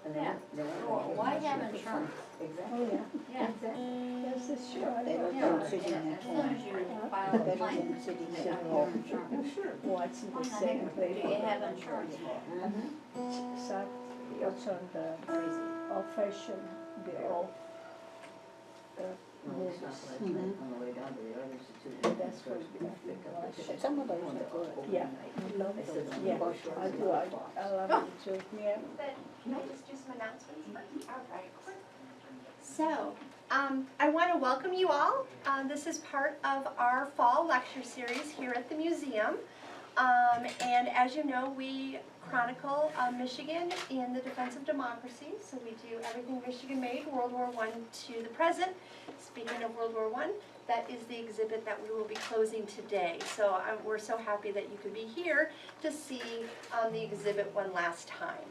And Yeah. well, why have insurance? Exactly. Yeah. This is sure. Better Yeah. than sitting And at as soon as you home. file a Better claim, than sitting they at got your home. insurance. Sure. Watching What the the same heck do you paper. have insurance for? Sad, what's on the Crazy. old-fashioned, the old No, it's not what I tried on the way down to the art institute. That's what we have to watch. Some of those are good. Yeah, love I said, those, yeah, I do, I love them too, yeah. But can I just do some announcements? All right. So, I want to welcome you all. This is part of our fall lecture series here at the museum. And as you know, we chronicle Michigan in the defense of democracy. So we do everything Michigan made, World War I to the present. Speaking of World War I, that is the exhibit that we will be closing today. So we're so happy that you could be here to see the exhibit one last time.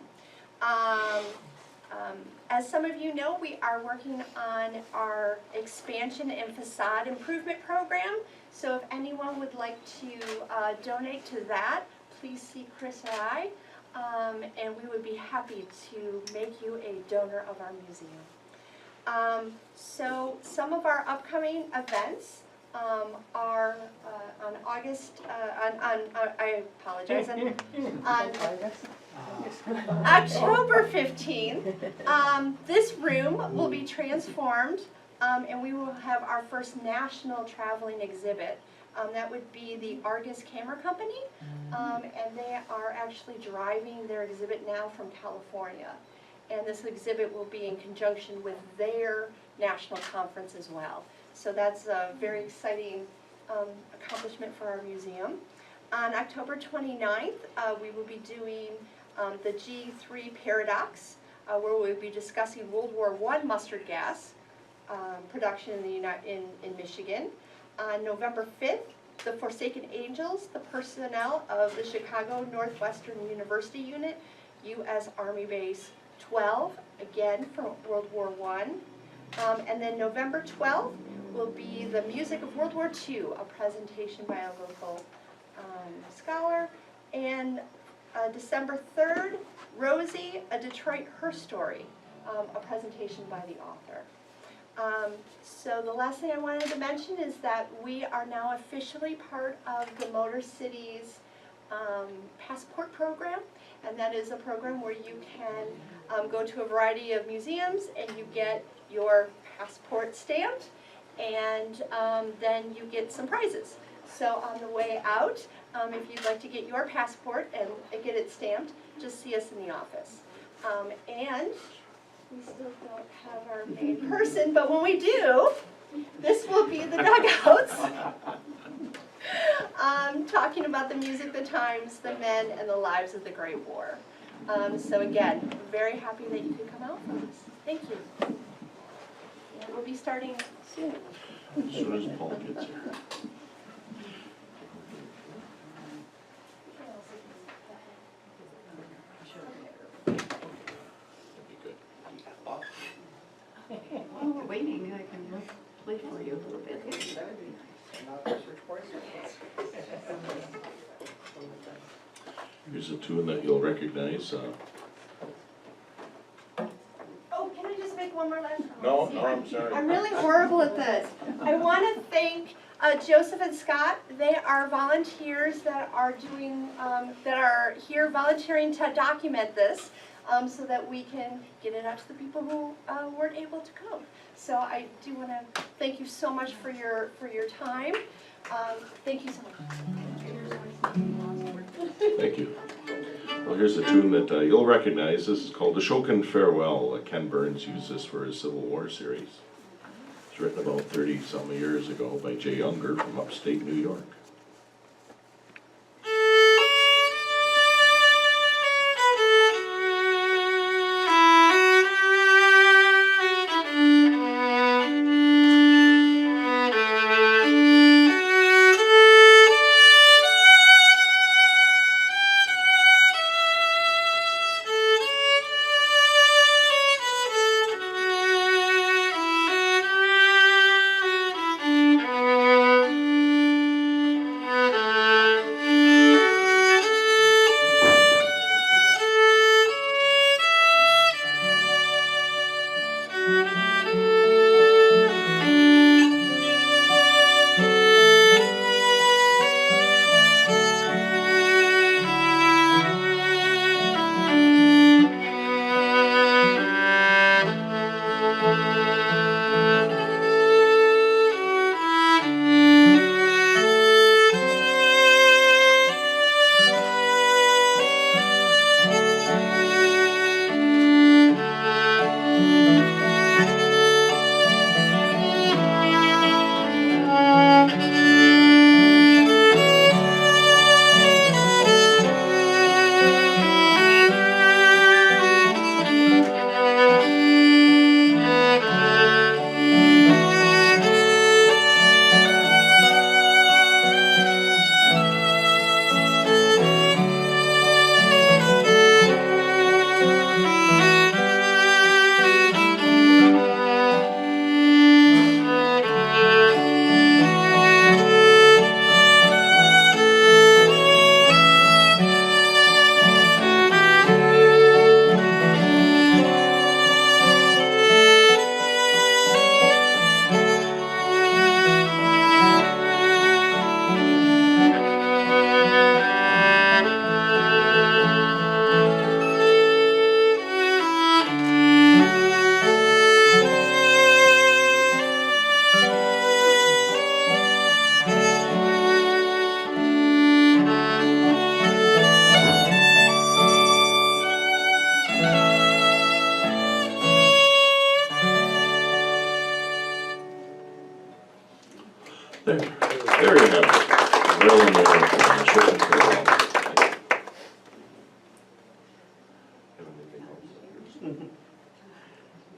As some of you know, we are working on our expansion and facade improvement program. So if anyone would like to donate to that, please see Chris or I, and we would be happy to make you a donor of our museum. So some of our upcoming events are on August, I apologize, on October 15th, this room will be transformed and we will have our first national traveling exhibit. That would be the Argus Camera Company, and they are actually driving their exhibit now from California. And this exhibit will be in conjunction with their national conference as well. So that's a very exciting accomplishment for our museum. On October 29th, we will be doing the G3 Paradox, where we'll be discussing World War I mustard gas production in Michigan. On November 5th, the Forsaken Angels, the personnel of the Chicago Northwestern University Unit, U.S. Army Base 12, again from World War I. And then November 12th will be the Music of World War II, a presentation by a local scholar. And December 3rd, Rosie, a Detroit Her Story, a presentation by the author. So the last thing I wanted to mention is that we are now officially part of the Motor City's passport program, and that is a program where you can go to a variety of museums and you get your passport stamped, and then you get some prizes. So on the way out, if you'd like to get your passport and get it stamped, just see us in the office. And we still don't have our main person, but when we do, this will be the dugouts. Talking about the music, the times, the men, and the lives of the Great War. So again, very happy that you could come out for us. Thank you. And we'll be starting soon. As soon as Paul gets here. While we're waiting, I can play for you a little bit. Here's a tune that you'll recognize. Oh, can I just make one more last comment? No, I'm sorry. I'm really horrible at this. I want to thank Joseph and Scott. They are volunteers that are doing, that are here volunteering to document this, so that we can get it out to the people who weren't able to come. So I do want to thank you so much for your time. Thank you so much. Thank you. Well, here's a tune that you'll recognize. This is called The Shokin Farewell. Ken Burns used this for his Civil War series. It's written about 30-some years ago by Jay Younger from upstate New York.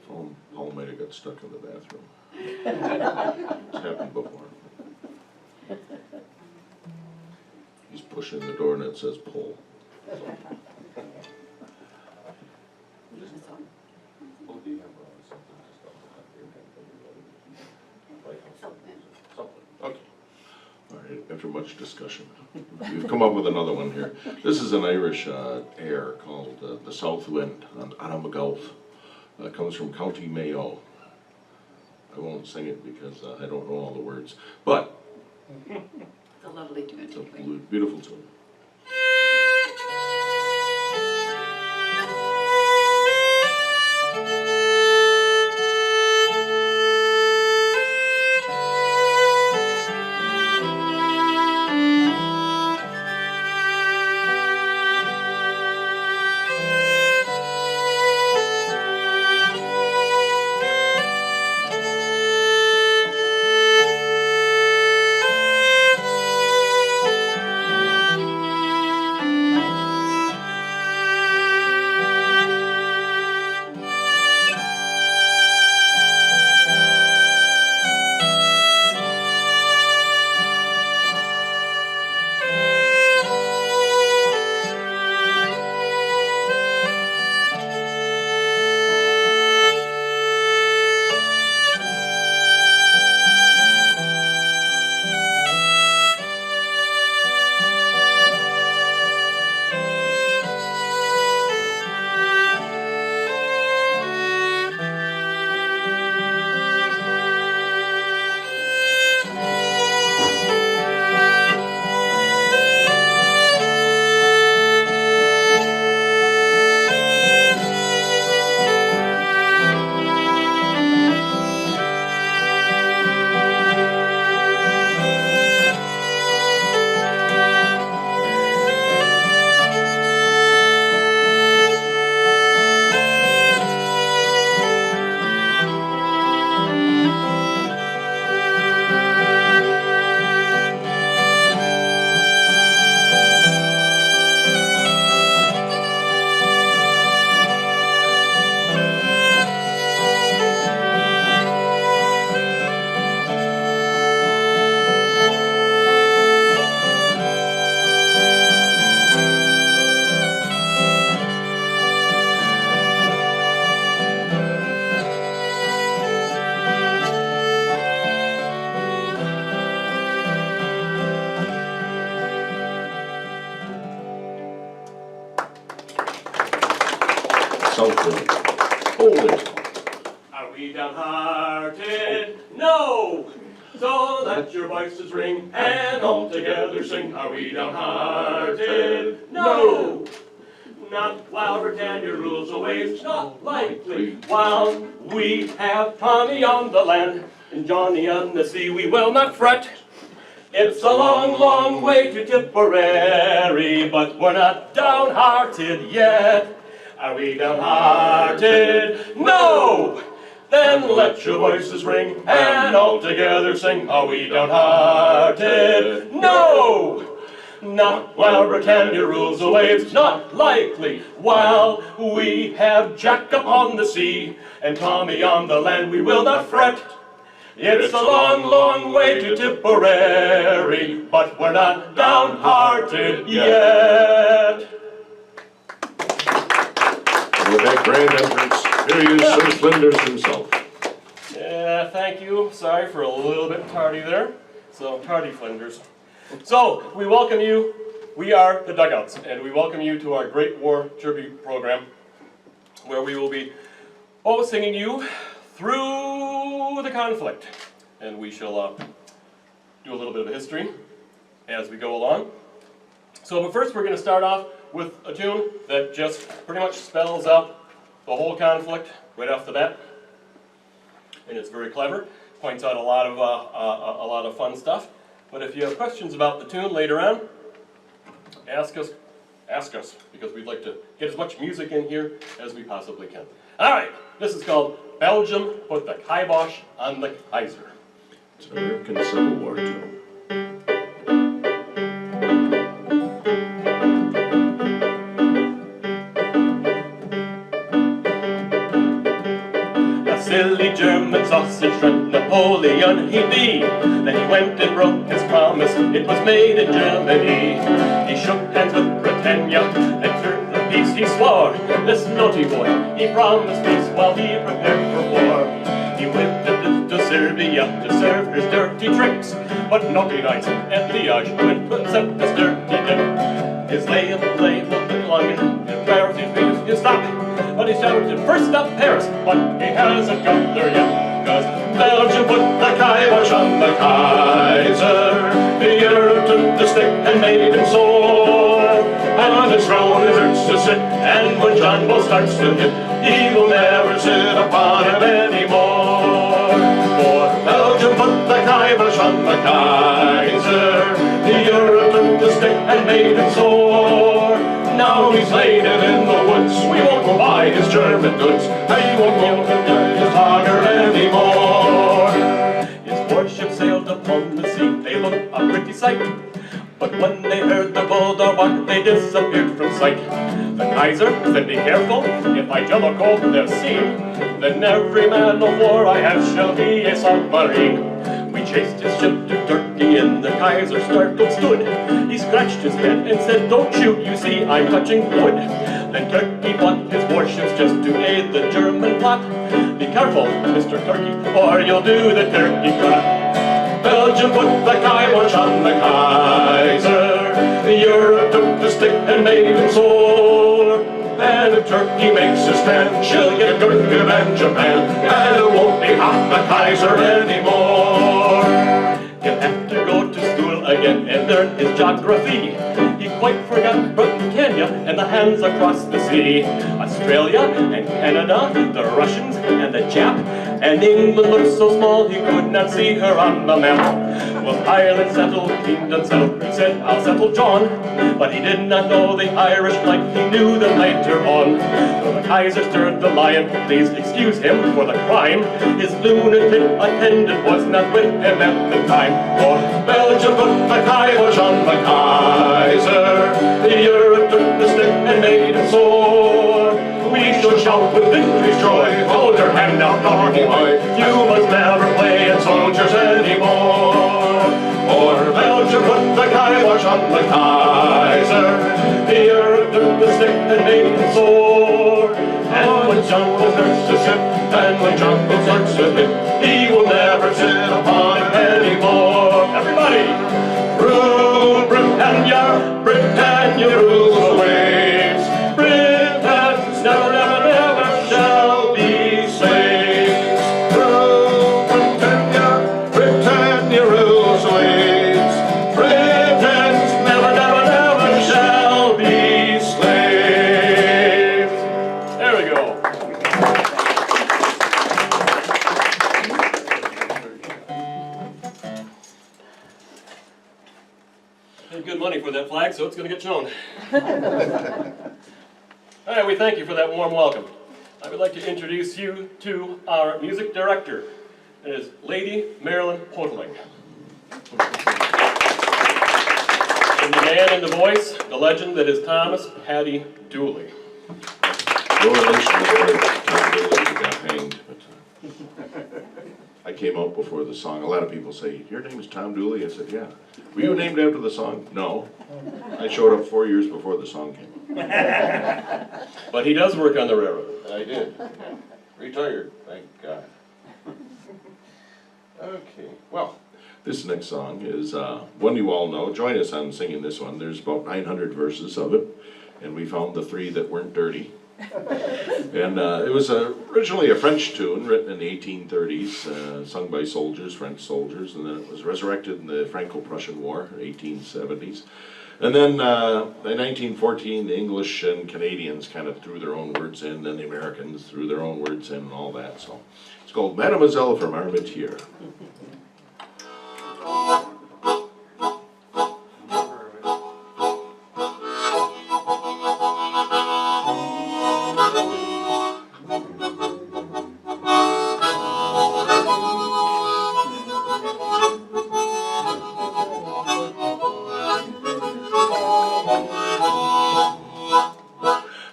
Paul might have got stuck in the bathroom. It's happened before. He's pushing the door and it says pull. Okay. All right, after much discussion, we've come up with another one here. This is an Irish air called the South Wind on Anamagulf. Comes from County Mayo. I won't sing it because I don't know all the words, but It's a lovely tune. it's a beautiful tune. Southwind. Hold it. Are we downhearted? No! So let your voices ring and all together sing. Are we downhearted? No! Not while Britannia rules the waves, not likely. While we have Tommy on the land and Johnny on the sea, we will not fret. It's a long, long way to Tipperary, but we're not downhearted yet. Are we downhearted? No! Then let your voices ring and all together sing. Are we downhearted? No! Not while Britannia rules the waves, not likely. While we have Jack upon the sea and Tommy on the land, we will not fret. It's a long, long way to Tipperary, but we're not downhearted yet. With that grand entrance, here he is, Sir Flinders himself. Yeah, thank you. Sorry for a little bit tardy there. So, tardy Flinders. So, we welcome you. We are the Dugouts, and we welcome you to our Great War Tribute Program, where we will be singing you through the conflict. And we shall do a little bit of history as we go along. So, but first we're going to start off with a tune that just pretty much spells out the whole conflict right off the bat. And it's very clever, points out a lot of fun stuff. But if you have questions about the tune later on, ask us, because we'd like to get as much music in here as we possibly can. All right, this is called Belgium Put the Kibosh on the Kaiser. It's an American Civil War tune. silly German sausage shrimp Napoleon he'd be. Then he went and broke his promise, it was made in Germany. He shook hands with Britannia and turned the peace he swore. This naughty boy, he promised peace while he prepared for war. He went to Serbia to serve his dirty tricks, but naughty knights at Liège went to accept his dirty dip. His label belonging in Paris, you stop. But he shouted, first up Paris, but he hasn't got there yet. Cause Belgium put the kibosh on the Kaiser. Europe took the stick and made him sore. On his throne his urge to sit, and when John Bull starts to hit, he will never sit upon him anymore. For Belgium put the kibosh on the Kaiser. Europe took the stick and made him sore. Now he's laid it in the woods. We won't buy his German goods. He won't go to his lager anymore. His warship sailed upon the sea. They looked a pretty sight, but when they heard the bulldog bark, they disappeared from sight. The Kaiser said, be careful, if I jellicoe their sea, then every man of war I have shall be a submarine. We chased his ship to Turkey and the Kaiser startled stood. He scratched his head and said, don't shoot, you see I'm touching wood. Then Turkey bought his warships just to aid the German plot. Be careful, Mr. Turkey, or you'll do the turkey trot. Belgium put the kibosh on the Kaiser. Europe took the stick and made him sore. And if Turkey makes a stand, she'll get Turkey and Japan, and it won't be half the Kaiser anymore. He'll have to go to school again and learn his geography. He quite forgot Britannia and the hands across the sea. Australia and Canada, the Russians and the Jap, and England looked so small he could not see her on the map. Well, Ireland settled, England settled, he said, I'll settle John. But he did not know the Irish like he knew them later on. So the Kaiser stirred the lion, please excuse him for the crime. His lunatic attendant was not with him at the time. For Belgium put the kibosh on the Kaiser. Europe took the stick and made him sore. We should shout with victory's joy, hold your hand out, naughty boy. You must never play at soldiers anymore. For Belgium put the kibosh on the Kaiser. Europe took the stick and made him sore. And when John Bull starts to sit, and when John Bull starts to hit, he will never sit upon him anymore. Everybody! Rule Britannia, Britannia rules the waves. Britons never, never, never shall be slaves. Rule Britannia, Britannia rules the waves. Britons never, never, never shall be slaves. There we go. Paid good money for that flag, so it's going to get shown. All right, we thank you for that warm welcome. I would like to introduce you to our music director. It is Lady Marilyn Potling. And the man in the voice, the legend that is Thomas Paddy Dooley. No relation to Tom Dooley who got hanged, but I came out before the song. A lot of people say, your name is Tom Dooley? I said, yeah. Were you named after the song? No. I showed up 4 years before the song came out. But he does work on the railroad. I did. Retired, thank God. Okay, well, this next song is one you all know. Join us on singing this one. There's about 900 verses of it, and we found the 3 that weren't dirty. And it was originally a French tune written in the 1830s, sung by soldiers, French soldiers, and then it was resurrected in the Franco-Prussian War, 1870s. And then in 1914, the English and Canadians kind of threw their own words in, then the Americans threw their own words in and all that. So it's called Mademoiselle from Armentières.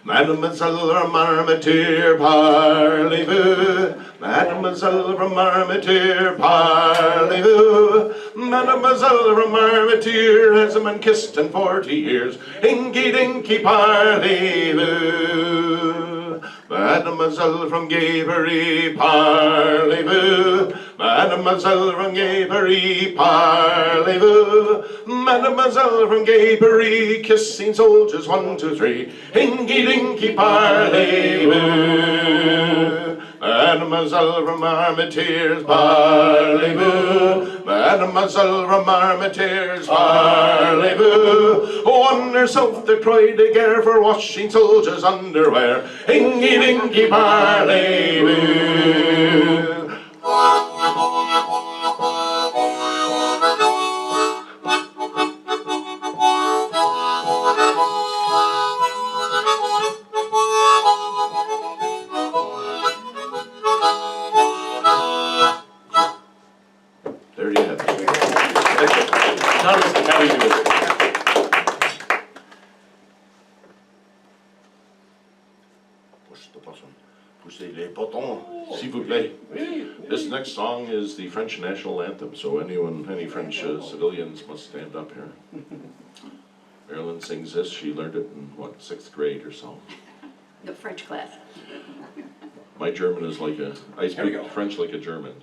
Mademoiselle Marmentier, parlez-vous? Mademoiselle from Armentières, parlez-vous? Mademoiselle from Armentières hasn't been kissed in 40 years. Inky dinky, parlez-vous? Mademoiselle from Gavery, parlez-vous? Mademoiselle from Gavery, parlez-vous? Mademoiselle from Gavery, kissing soldiers 1, 2, 3. Inky dinky, parlez-vous? Mademoiselle from Armentières, parlez-vous? Mademoiselle from Armentières, parlez-vous? On herself they cried a gare for washing soldiers' underwear. Inky dinky, parlez-vous? There you have it. Thomas, how are you doing? Push the button. Poussez les boutons, s'il vous plaît. This next song is the French national anthem, so any French civilians must stand up here. Marilyn sings this. She learned it in, what, 6th grade or so. The French class. My German is like a, I There we speak go. French like a German.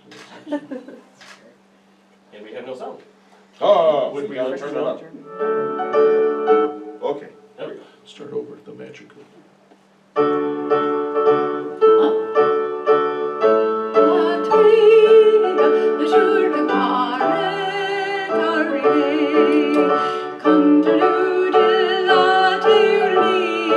And we have no sound. Oh, Would we turn it on? Okay, There we go. start over the magical. Le jour de Paris arrivé, compte nous de la tyrannie,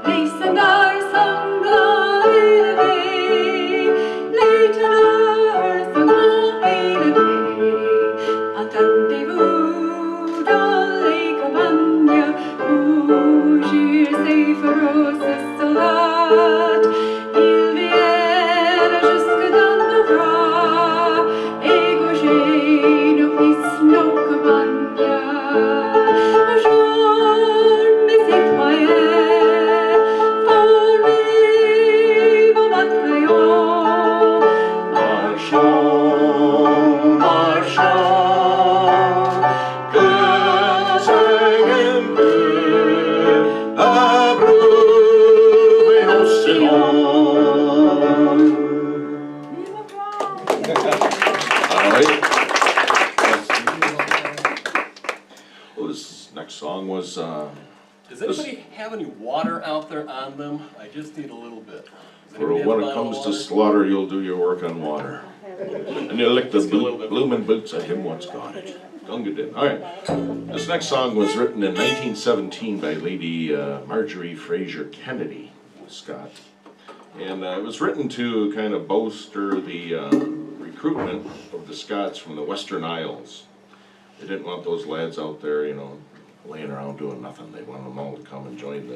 les standards sanglants élevés, les teneurs sanglants élevés. Attendez-vous dans les campagnes, rougir ces féroces soldats. Ils viennent jusque dans nos bras, égorger nos fils, nos campagnes. Bonjour, mes citoyens, formez vos bataillons. Marchons, marchons, que s'aime approuver au Sion. All right. Well, this next song was, Does anybody have any water out there on them? I just need a little bit. Does for anybody have when a it bottle comes of to water? slaughter, you'll do your work on water. And you'll lick the Just get a little bit. bloomin' boots of him what's got it. Gunga all right. This next song was written in 1917 by Lady Marjorie Fraser Kennedy, Scott. And it was written to kind of bolster the recruitment of the Scots from the Western Isles. They didn't want those lads out there, you know, laying around doing nothing. They wanted them all to come and join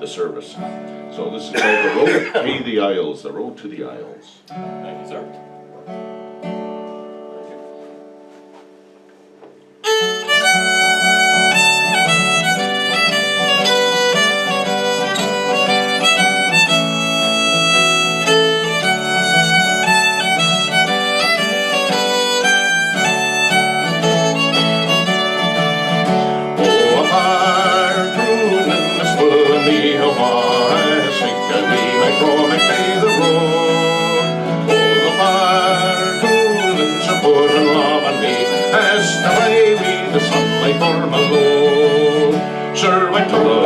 the service. So this is called The Road to the Isles, The Road to the Isles. Thank you, sir.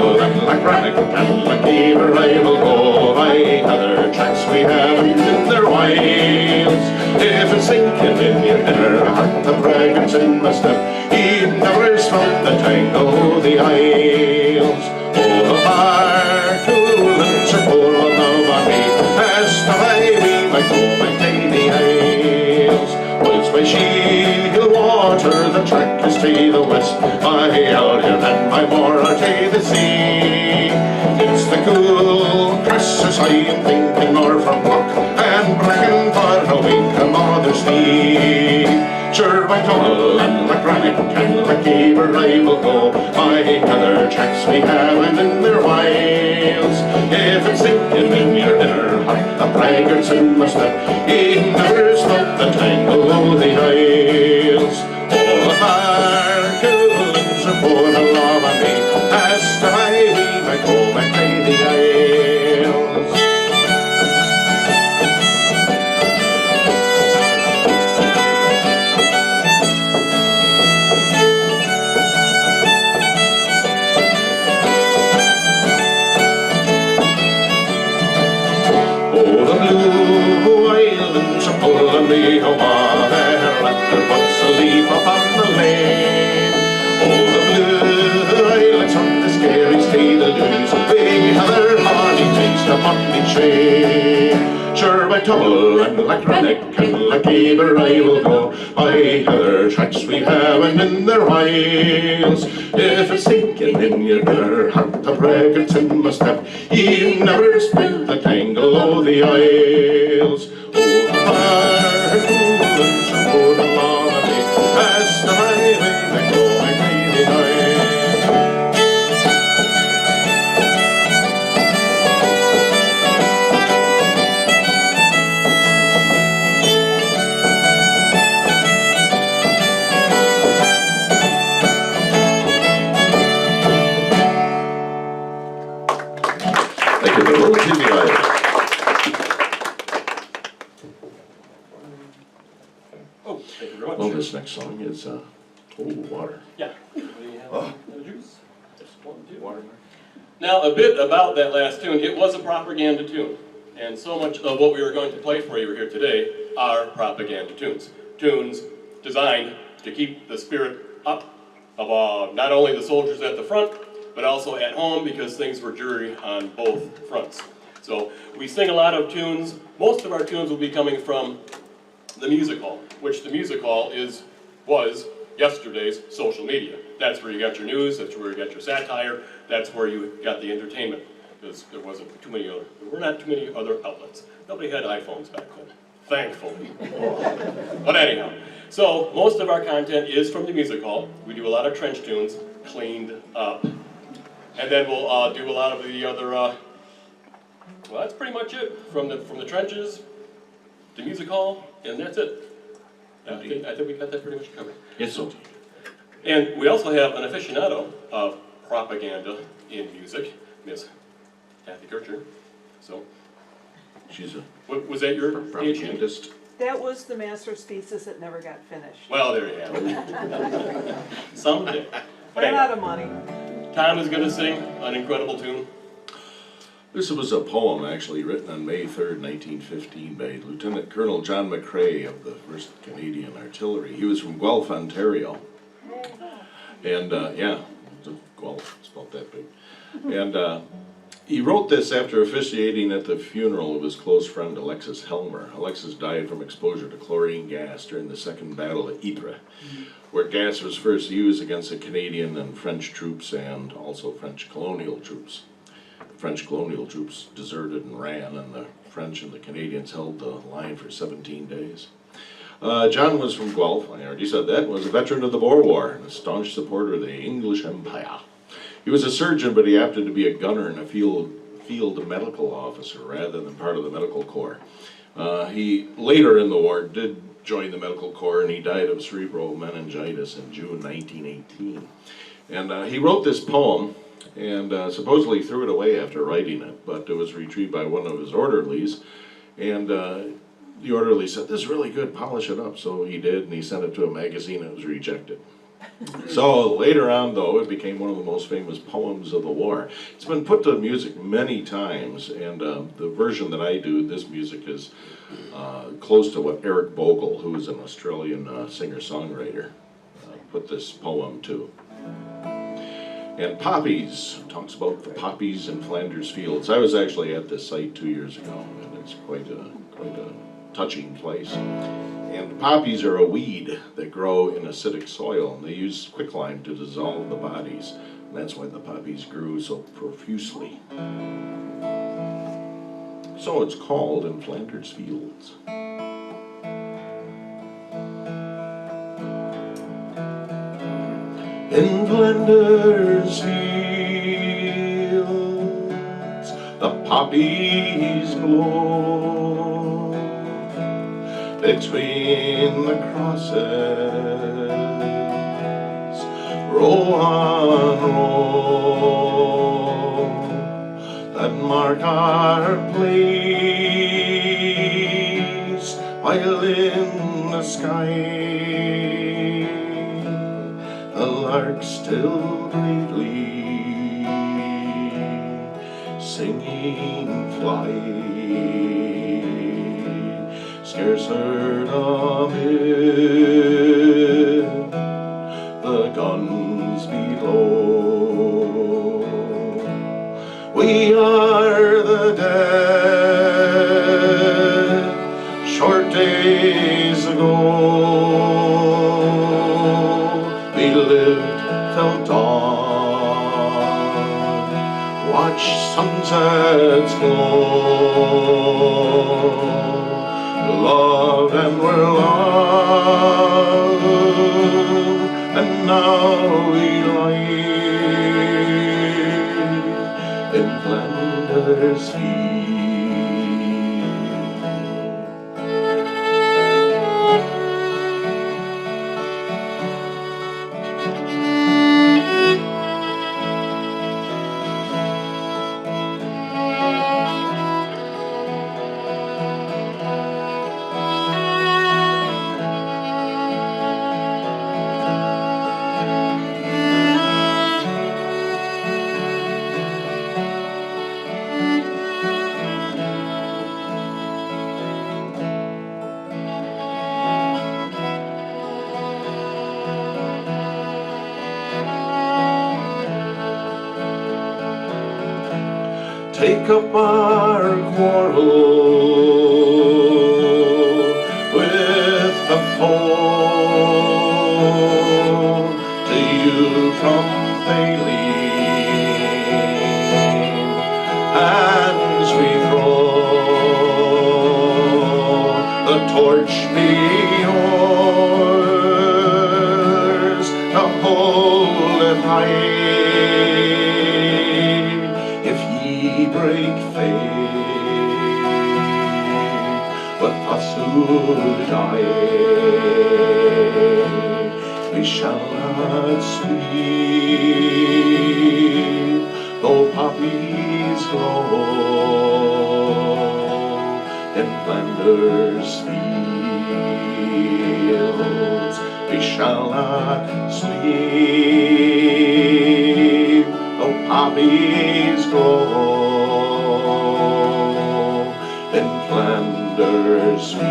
And like Beaver I will go by other tracks we haven't in their wilds. If it's sinking in your inner heart, the braggart's in my step. He never smelt the tango of the isles. Oh, the Barcoolans are full of love on me, as the highway might go by the isles. Was by Shield water, the track is to the west, by Albion and by Moor to the sea. It's the cool cresses I am thinking more from Block and Bracken for a week of Mother's Knee. Sure, by Tunnel and like Granite and like Gaber I will go, by other tracks we haven't in their wilds. If it's sinking in your inner heart, the braggart's brackets in my step. He never stopped the tangle of the aisles. Oh, Harkins, for the love of me, past the highway back home and play the aisles. Oh, the blue islands are pulling me over there, and there was a leaf upon the lane. Oh, the blue islands on the scary state of lose, big heather honey taste upon me chain. Sure, by Tumble and like Rennick and like Eber I will go, by heather tracks we haven't in their isles. If it's stinking in your dinner, heart the brackets in my step, you never split the tangle of the aisles. Oh, the Harkins and for the love of me, past the highway back home and play the aisles. Thank you, the little TV idol. Oh, thank you very much. Well, this next song is, water. Yeah. We have the juice. Just 1, 2. Water. Now, a bit about that last tune. It was a propaganda tune. And so much of what we are going to play for you here today are propaganda tunes. Tunes designed to keep the spirit up of not only the soldiers at the front, but also at home, because things were dreary on both fronts. So we sing a lot of tunes. Most of our tunes will be coming from the music hall, which the music hall was yesterday's social media. That's where you got your news, that's where you got your satire, that's where you got the entertainment, because there were not too many other outlets. Nobody had iPhones back then, thankfully. But anyhow, so most of our content is from the music hall. We do a lot of trench tunes, cleaned up, and then we'll do a lot of the other, well, that's pretty much it. From the trenches, the music hall, and that's it. I think we got that pretty much covered. Yes, sir. And we also have an aficionado of propaganda in music, Miss Kathy Kircher. So, She's a was that your PhD? propagandist. That was the master's thesis that never got finished. Well, there you have it. Someday. But Ran anyway, out of money. Tom is going to sing an incredible tune. This was a poem actually written on May 3rd, 1915 by Lieutenant Colonel John McCrae of the 1st Canadian Artillery. He was from Guelph, Ontario. And, yeah, Guelph, it's about that big. And he wrote this after officiating at the funeral of his close friend Alexis Helmer. Alexis died from exposure to chlorine gas during the Second Battle of Ypres, where gas was first used against the Canadian and French troops and also French colonial troops. French colonial troops deserted and ran, and the French and the Canadians held the line for 17 days. John was from Guelph, I already said that, was a veteran of the Boer War and a staunch supporter of the English Empire. He was a surgeon, but he opted to be a gunner and a field medical officer rather than part of the medical corps. He, later in the war, did join the medical corps, and he died of cerebral meningitis in June 1918. And he wrote this poem, and supposedly threw it away after writing it, but it was retrieved by one of his orderlies, and the orderly said, "This is really good, polish it up." So he did, and he sent it to a magazine, and it was rejected. So later on, though, it became one of the most famous poems of the war. It's been put to music many times, and the version that I do, this music is close to what Eric Bogle, who is an Australian singer-songwriter, put this poem to. And poppies, talks about the poppies in Flanders Fields. I was actually at this site 2 years ago, and it's quite a touching place. And poppies are a weed that grow in acidic soil, and they use quicklime to dissolve the bodies. And that's why the poppies grew so profusely. So it's called In Flanders Fields. In Flanders Fields, the poppies blow. between the crosses, row on row, that mark our place, while in the sky the lark still bravely singing flies, scarce heard amid the guns below. We are the dead, short days ago. We lived till dawn, watched sunsets glow, loved and were loved, and now we lie in Flanders field. Take up our quarrel with the foe, to you from Thaleen, hands we throw, the torch be yours, to hold it high. Break faith with us who die, we shall not sleep though poppies grow in Flanders fields. We shall not sleep though poppies grow in Flanders fields.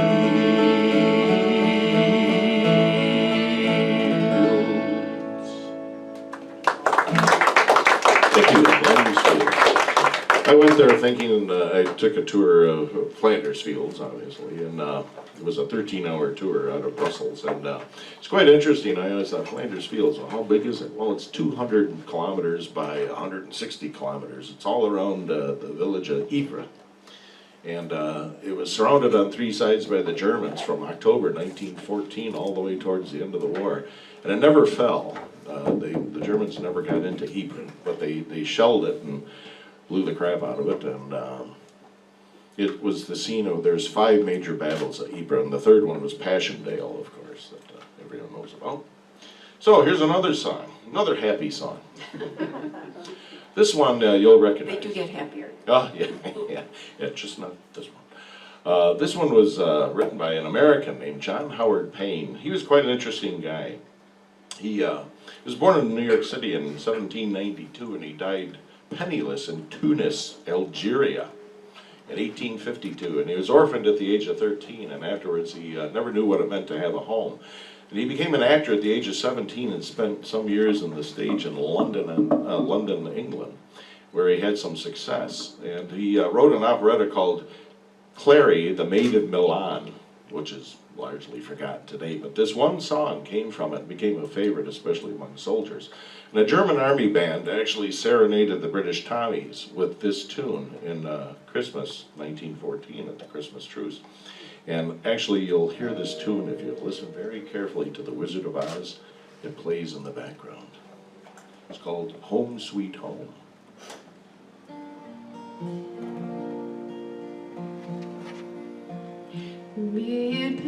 Thank you, Flanders fields. I went there thinking, I took a tour of Flanders fields, obviously, and it was a 13-hour tour out of Brussels, and it's quite interesting. I always thought, Flanders fields, well, how big is it? Well, it's 200 kilometers by 160 kilometers. It's all around the village of Ypres. And it was surrounded on three sides by the Germans from October 1914 all the way towards the end of the war. And it never fell. The Germans never got into Ypres, but they shelled it and blew the crap out of it. And it was the scene of, there's 5 major battles at Ypres, and the third one was Passchendaele, of course, that everyone knows about. So here's another song, another happy song. This one you'll recognize. They do get happier. Oh, yeah, just not this one. This one was written by an American named John Howard Payne. He was quite an interesting guy. He was born in New York City in 1792, and he died penniless in Tunis, Algeria, in 1852. And he was orphaned at the age of 13, and afterwards he never knew what it meant to have a home. And he became an actor at the age of 17 and spent some years on the stage in London, England, where he had some success. And he wrote an operetta called Clary, the Maid of Milan, which is largely forgotten today, but this one song came from it and became a favorite, especially among soldiers. And a German army band actually serenaded the British Tommies with this tune in Christmas 1914 at the Christmas truce. And actually you'll hear this tune if you listen very carefully to the Wizard of Oz. It plays in the background. It's called Home Sweet Home. May it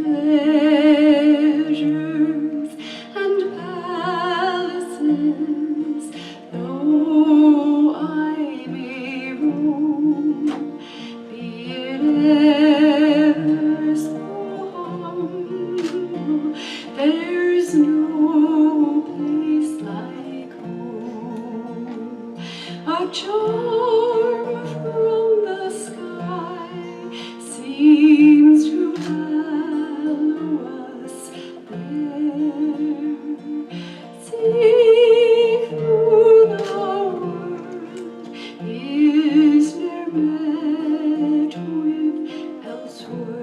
met with elsewhere.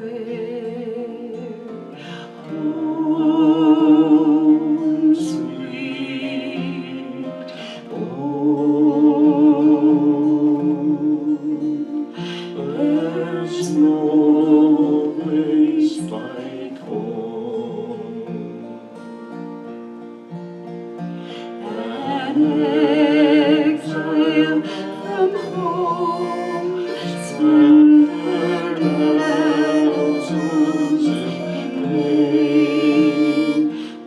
Home, sweet home. There's no place like home. An exile from home, slumbered thousands in vain.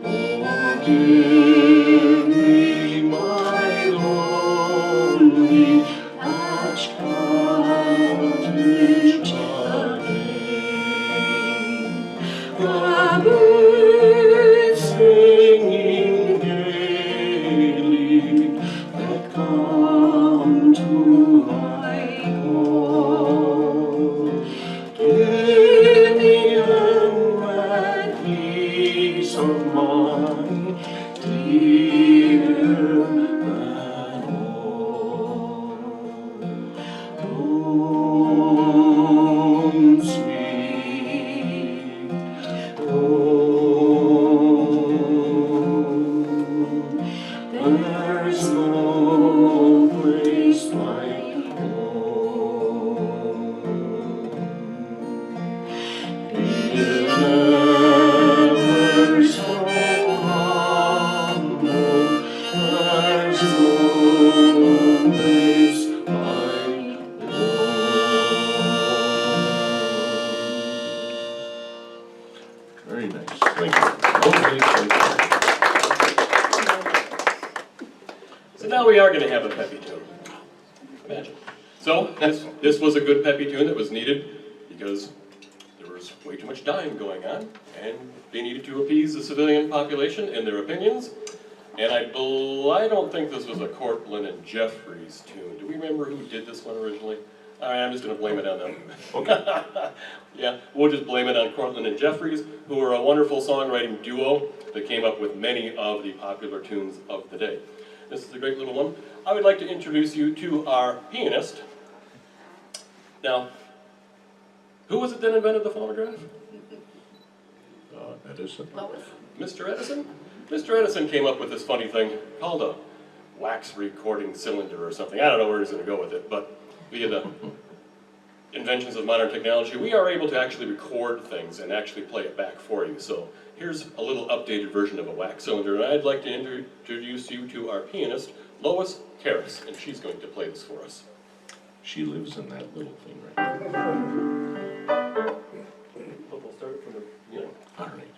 Oh, give me my lonely thatched cottage again. The birds singing gaily that come to my call. Give me them that peace of mind, dearer than all. Home, sweet home. There's no place like home. Be it ever so humble, there's no place like home. Very nice, thank you. Okay, thank you. So now we are going to have a peppy tune. Imagine. So this was a good peppy tune that was needed because there was way too much dying going on, and they needed to appease the civilian population in their opinions. And I don't think this was a Cortland and Jeffries tune. Do we remember who did this one originally? All right, I'm just going to blame it on them. Okay. Yeah, we'll just blame it on Cortland and Jeffries, who are a wonderful songwriting duo that came up with many of the popular tunes of the day. This is a great little one. I would like to introduce you to our pianist. Now, who was it that invented the phonograph? Edison. Lois? Mr. Edison? Mr. Edison came up with this funny thing called a wax recording cylinder or something. I don't know where he's going to go with it, but via the inventions of modern technology, we are able to actually record things and actually play it back for you. So here's a little updated version of a wax cylinder, and I'd like to introduce you to our pianist, Lois Harris, and she's going to play this for us. She lives in that little thing right there. But we'll start from the beginning. All right.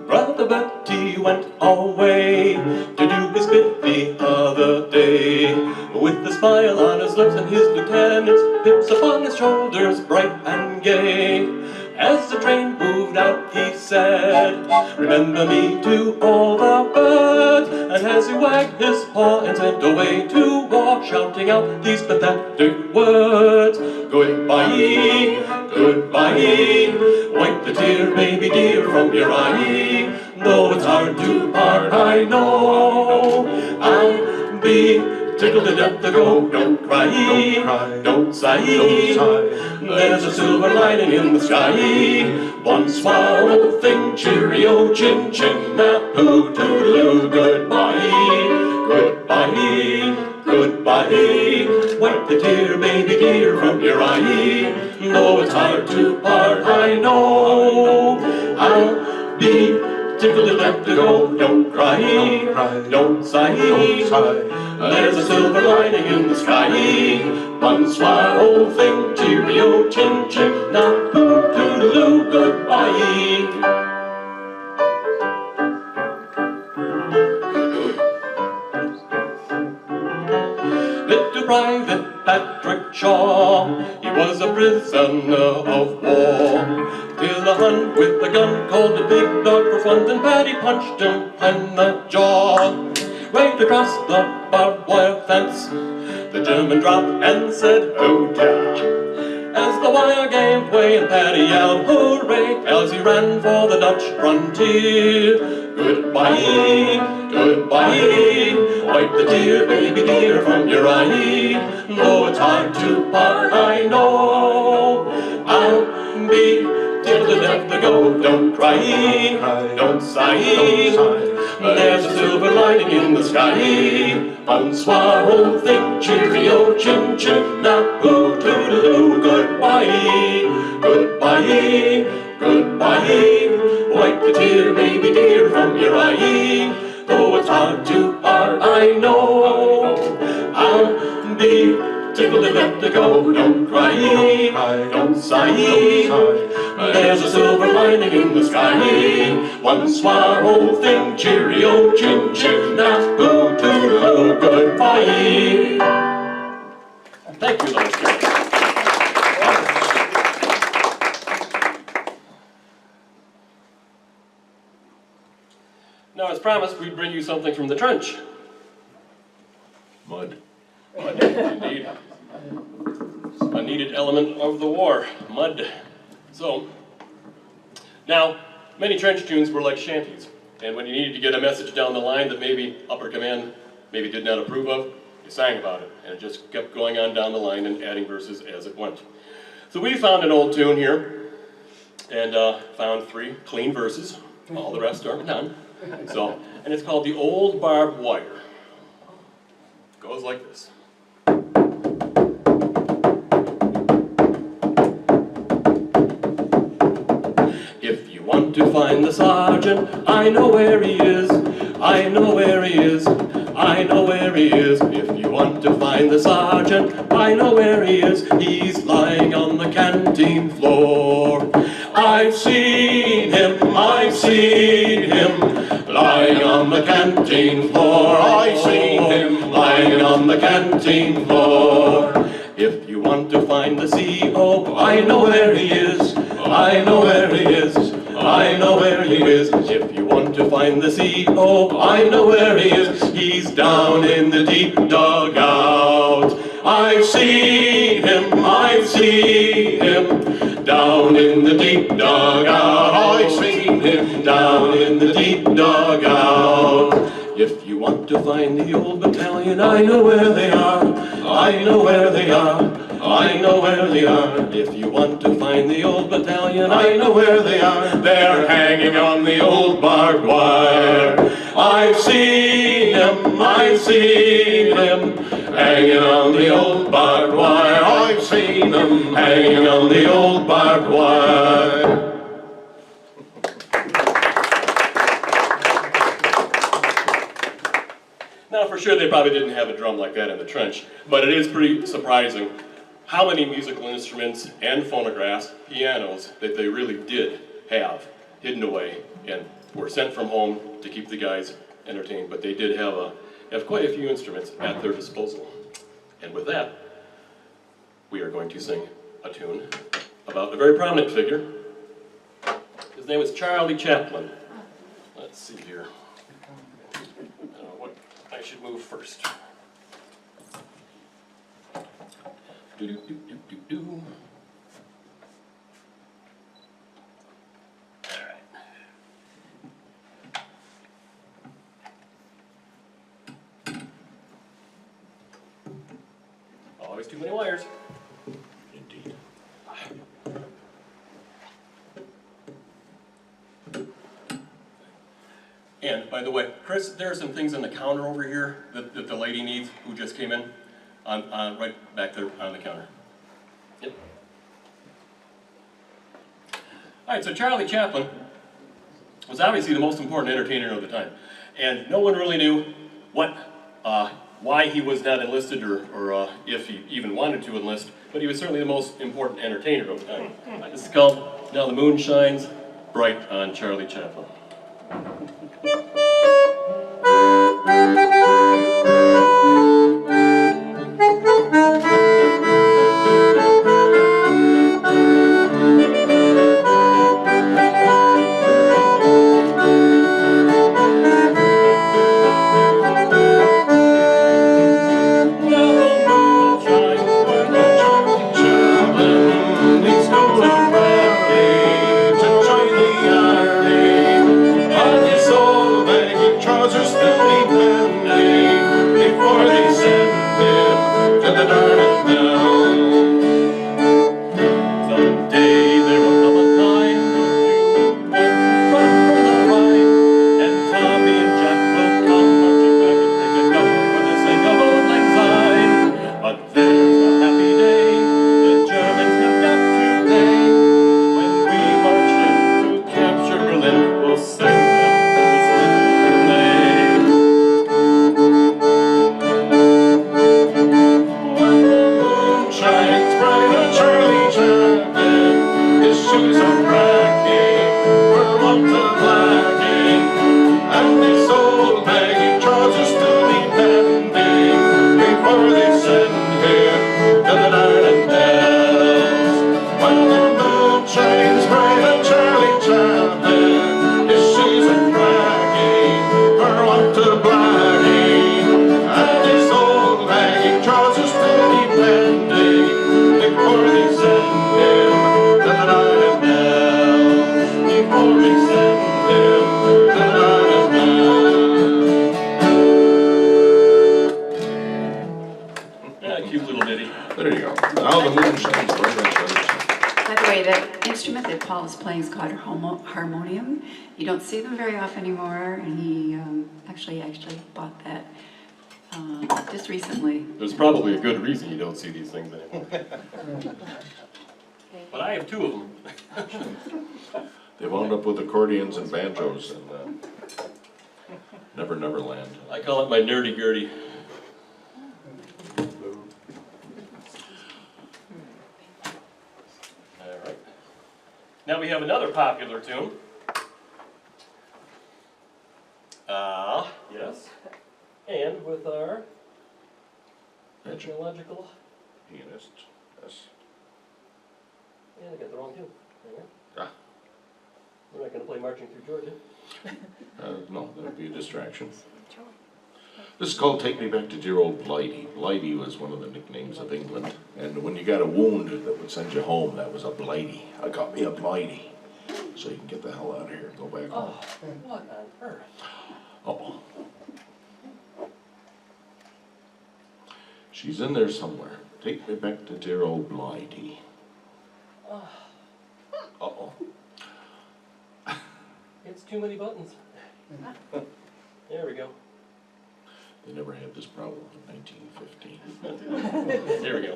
Brother Betty went away to do his bit the other day, with a smile on his lips and his lieutenant's pips upon his shoulders, bright and gay. As the train moved out, he said, "Remember me to all the birds." And as he wagged his paw and sent away to war, shouting out these pathetic words: "Goodbye, goodbye, wipe the tear, baby dear, from your eye. Though it's hard to part, I know I'll be tickled to death to go. Don't cry, don't cry, don't sigh, don't sigh. There's a silver lining in the sky. One swallow thing, cheerio, chin chin, nap-oo, toodaloo, goodbye, goodbye, goodbye. Wipe the tear, baby dear, from your eye. Though it's hard to part, I know I'll be tickled to death to go. Don't cry, don't sigh, don't sigh. There's a silver lining in the sky. One swallow thing, cheerio, chin chin, nap-oo, toodaloo, goodbye. Little Private Patrick Shaw, he was a prisoner of war, till a Hun with a gun called a big dog for fun, and Paddy punched him in the jaw. Right across the barbed wire fence, the German dropped and said, "Oh dear," as the while game play and Paddy yelled hooray as he ran for the Dutch frontier. Goodbye, goodbye, wipe the tear, baby dear, from your eye. Though it's hard to part, I know I'll be till the death to go. Don't cry, don't sigh, there's a silver lining in the sky. Bonsoir, old thing, cheerio, chin chin, now hoo-toodaloo, goodbye, goodbye, goodbye, wipe the tear, baby dear, from your eye. Though it's hard to part, I know I'll be till the death to go. Don't cry, don't sigh, there's a silver lining in the sky. Bonsoir, old thing, cheerio, chin chin, now hoo-toodaloo, goodbye. Thank you, ladies and gentlemen. Now, as promised, we'd bring you something from the trench. Mud. Mud, indeed. A needed element of the war, mud. So, now, many trench tunes were like shanties, and when you needed to get a message down the line that maybe upper command maybe did not approve of, you sang about it, and it just kept going on down the line and adding verses as it went. So we found an old tune here, and found 3 clean verses. All the rest aren't done. So, and it's called The Old Barbed Wire. Goes like this. If you want to find the sergeant, I know where he is. I know where he is. I know where he is. If you want to find the sergeant, I know where he is. He's lying on the canteen floor. I've seen him, lying on the canteen floor. I've seen him lying on the canteen floor. If you want to find the CO, I know where he is. I know where he is. I know where he is. If you want to find the CO, I know where he is. He's down in the deep dugout. I've seen him, down in the deep dugout. I've seen him down in the deep dugout. If you want to find the old battalion, I know where they are. I know where they are. I know where they are. If you want to find the old battalion, I know where they are. They're hanging on the old barbed wire. I've seen him, hanging on the old barbed wire. I've seen him hanging on the old barbed wire. Now, for sure, they probably didn't have a drum like that in the trench, but it is pretty surprising how many musical instruments and phonographs, pianos, that they really did have hidden away and were sent from home to keep the guys entertained. But they did have quite a few instruments at their disposal. And with that, we are going to sing a tune about a very prominent figure. His name was Charlie Chaplin. Let's see here. What I should move first. Do do do do do do. All right. Always too many wires. Indeed. And by the way, Chris, there are some things on the counter over here that the lady needs who just came in. Right back there on the counter. Yep. All right, so Charlie Chaplin was obviously the most important entertainer of the time. And no one really knew why he was not enlisted or if he even wanted to enlist, but he was certainly the most important entertainer of the time. This is called Now the Moon Shines Bright on Charlie Chaplin. instrument that Paul is playing is called harmonium. You don't see them very often anymore, and he actually bought that just recently. There's probably a good reason you don't see these things anymore. But I have two of them. They wound up with accordions and banjos and Never Never Land. I call it my nerdy-gurdy. All right. Now we have another popular tune. Yes. And with our technological, Pianist, yes. and I got the wrong tune. Hang on. Ah. We're not gonna play Marching Through Georgia. No, that would be a distraction. This is called Take Me Back to Dear Old Blighty. Blighty was one of the nicknames of England. And when you got a wound that would send you home, that was a blighty. I got me a blighty. So you can get the hell out of here and go back home. Oh, what on earth? Uh-oh. She's in there somewhere. Take me back to dear old Blighty. Uh-oh. It's too many buttons. There we go. They never had this problem in 1915. There we go.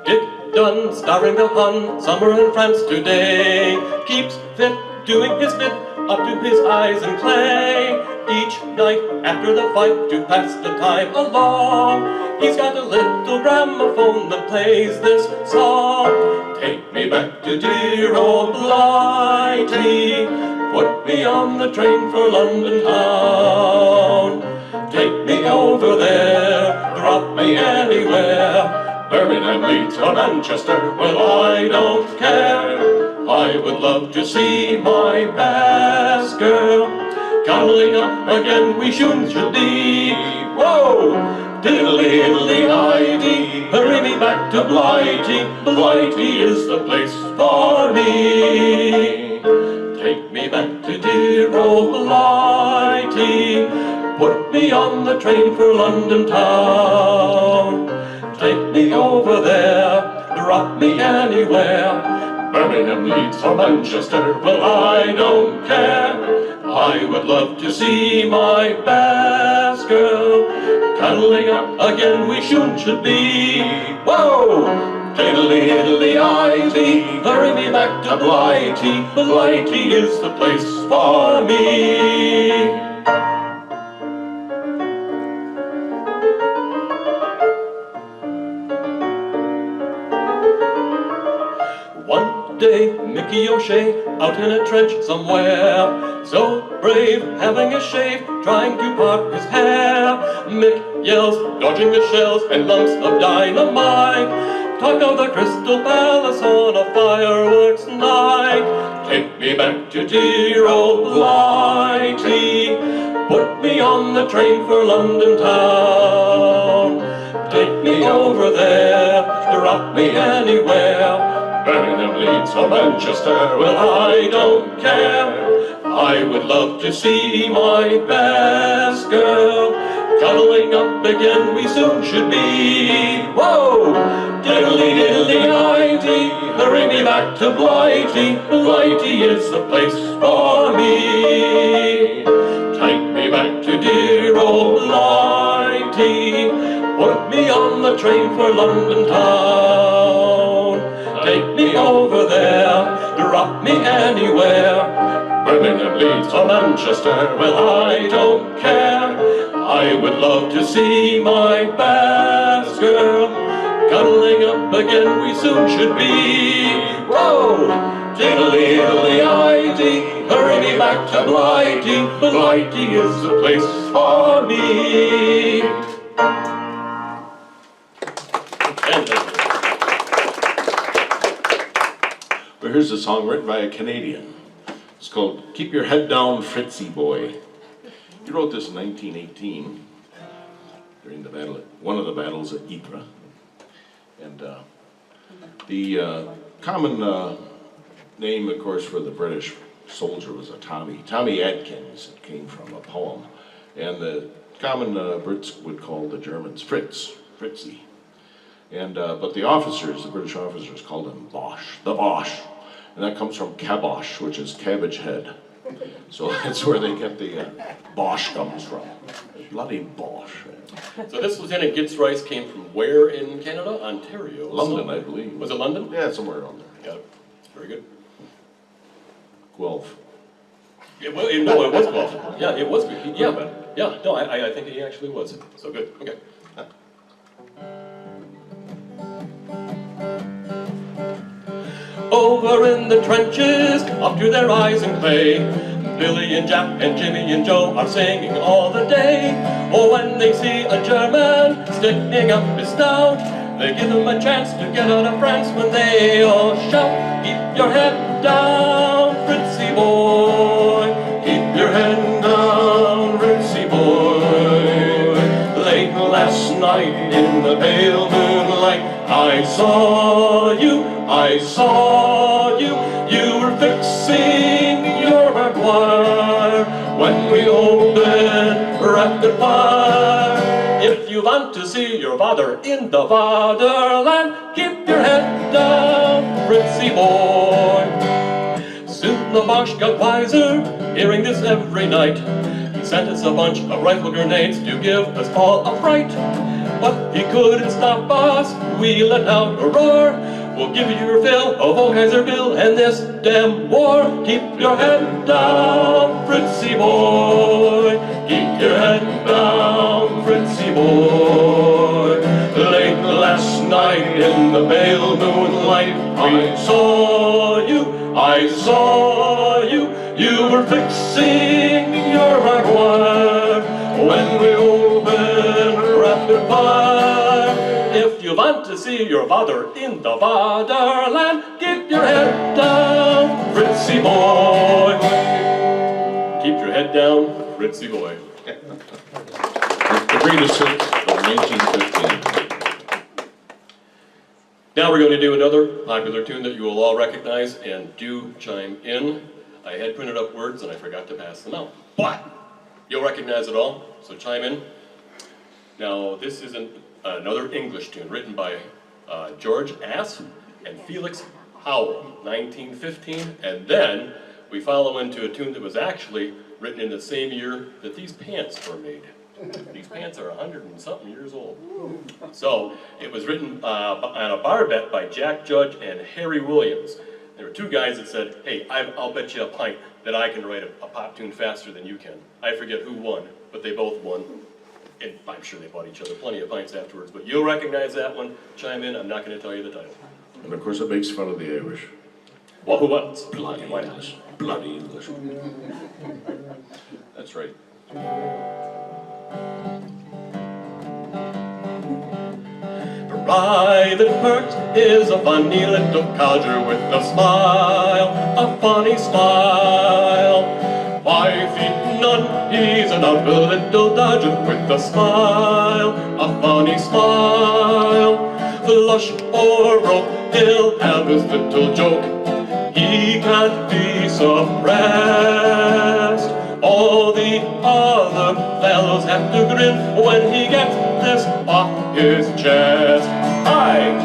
Dick Dunn, starring Bill Hunn, summer in France today, keeps fit, doing his bit, up to his eyes in clay. Each night after the fight to pass the time along, he's got a little gramophone that plays this song. Take me back to dear old Blighty, put me on the train for London town. Take me over there, drop me anywhere, Birmingham, Leeds or Manchester, well I don't care. I would love to see my best girl, cuddling up again we soon should be. Whoa! Diddly-diddly-ivy, hurry me back to Blighty, Blighty is the place for me. Take me back to dear old Blighty, put me on the train for London town. Take me over there, drop me anywhere, Birmingham, Leeds or Manchester, well I don't care. I would love to see my best girl, cuddling up again we soon should be. Whoa! Diddly-diddly-ivy, hurry me back to Blighty, Blighty is the place for me. One day, Mickey O'Shea, out in a trench somewhere, so brave, having a shave, trying to part his hair. Mick yells, dodging the shells and lumps of dynamite. Talk of the Crystal Palace on a fireworks night. Take me back to dear old Blighty, put me on the train for London town. Take me over there, drop me anywhere, Birmingham, Leeds or Manchester, well I don't care. I would love to see my best girl, cuddling up again we soon should be. Whoa! Diddly-diddly-ivy, hurry me back to Blighty, Blighty is the place for me. Take me back to dear old Blighty, put me on the train for London town. Take me over there, drop me anywhere, Birmingham, Leeds or Manchester, well I don't care. I would love to see my best girl, cuddling up again we soon should be. Whoa! Diddly-diddly-ivy, hurry me back to Blighty, Blighty is the place for me. Well, here's a song written by a Canadian. It's called Keep Your Head Down, Fritzy Boy. He wrote this in 1918 during the battle, one of the battles at Ypres. And the common name, of course, for the British soldier was a Tommy Adkins. It came from a poem. And the common Brits would call the Germans Fritzy. And, but the officers, the British officers called him Bosch, the Bosch. And that comes from caboche, which is cabbage head. So that's where they get the Bosch comes from. Bloody Bosch. So this Lieutenant Gitzrice came from where in Canada? Ontario. London, So- I believe. Was it London? Yeah, somewhere around there. Got it. Very good. Guelph. No, it was Guelph. Yeah, it was. Yeah. No, I think he actually was. So good. Okay. Over in the trenches, up to their eyes in clay, Billy and Jack and Jimmy and Joe are singing all the day. Oh, when they see a German sticking up his snout, they give him a chance to get out of France when they all shout, keep your head down, Fritzy boy, keep your head down, Fritzy boy. Late last night in the pale moonlight, I saw you, you were fixing your barbed wire when we opened rapid fire. If you want to see your father in the fatherland, keep your head down, Fritzy boy. Soon the Bosch got wiser, hearing this every night. He sent us a bunch of rifle grenades to give us all a fright. But he couldn't stop us, we let out a roar. We'll give you your fill of old Kaiser Bill and this damn war. Keep your head down, Fritzy boy. Keep your head down, Fritzy boy. Late last night in the pale moonlight, I saw you, you were fixing your barbed wire when we opened rapid fire. If you want to see your father in the fatherland, keep your head down, Fritzy boy. Keep your head down, Fritzy boy. The greatest hits of 1915. Now we're going to do another popular tune that you will all recognize, and do chime in. I had printed up words and I forgot to pass them out, but you'll recognize it all, so chime in. Now this is another English tune written by George Ass and Felix Howell, 1915, and then we follow into a tune that was actually written in the same year that these pants were made. These pants are 100 and something years old. So it was written on a bar bet by Jack Judge and Harry Williams. There were two guys that said, hey, I'll bet you a pint that I can write a pop tune faster than you can. I forget who won, but they both won. And I'm sure they bought each other plenty of pints afterwards, but you'll recognize that one. Chime in, I'm not going to tell you the title. And of course it makes fun of the Irish. Well, who else? Bloody Why not? English. Bloody English. That's right. Private Perks is a funny little codger with a smile, a funny smile. 5 feet none, he's an ugly little dodger with a smile, a funny smile. Flush or broke, he'll have his little joke. He can't be suppressed. All the other fellows have to grin when he gets this off his chest. Aye,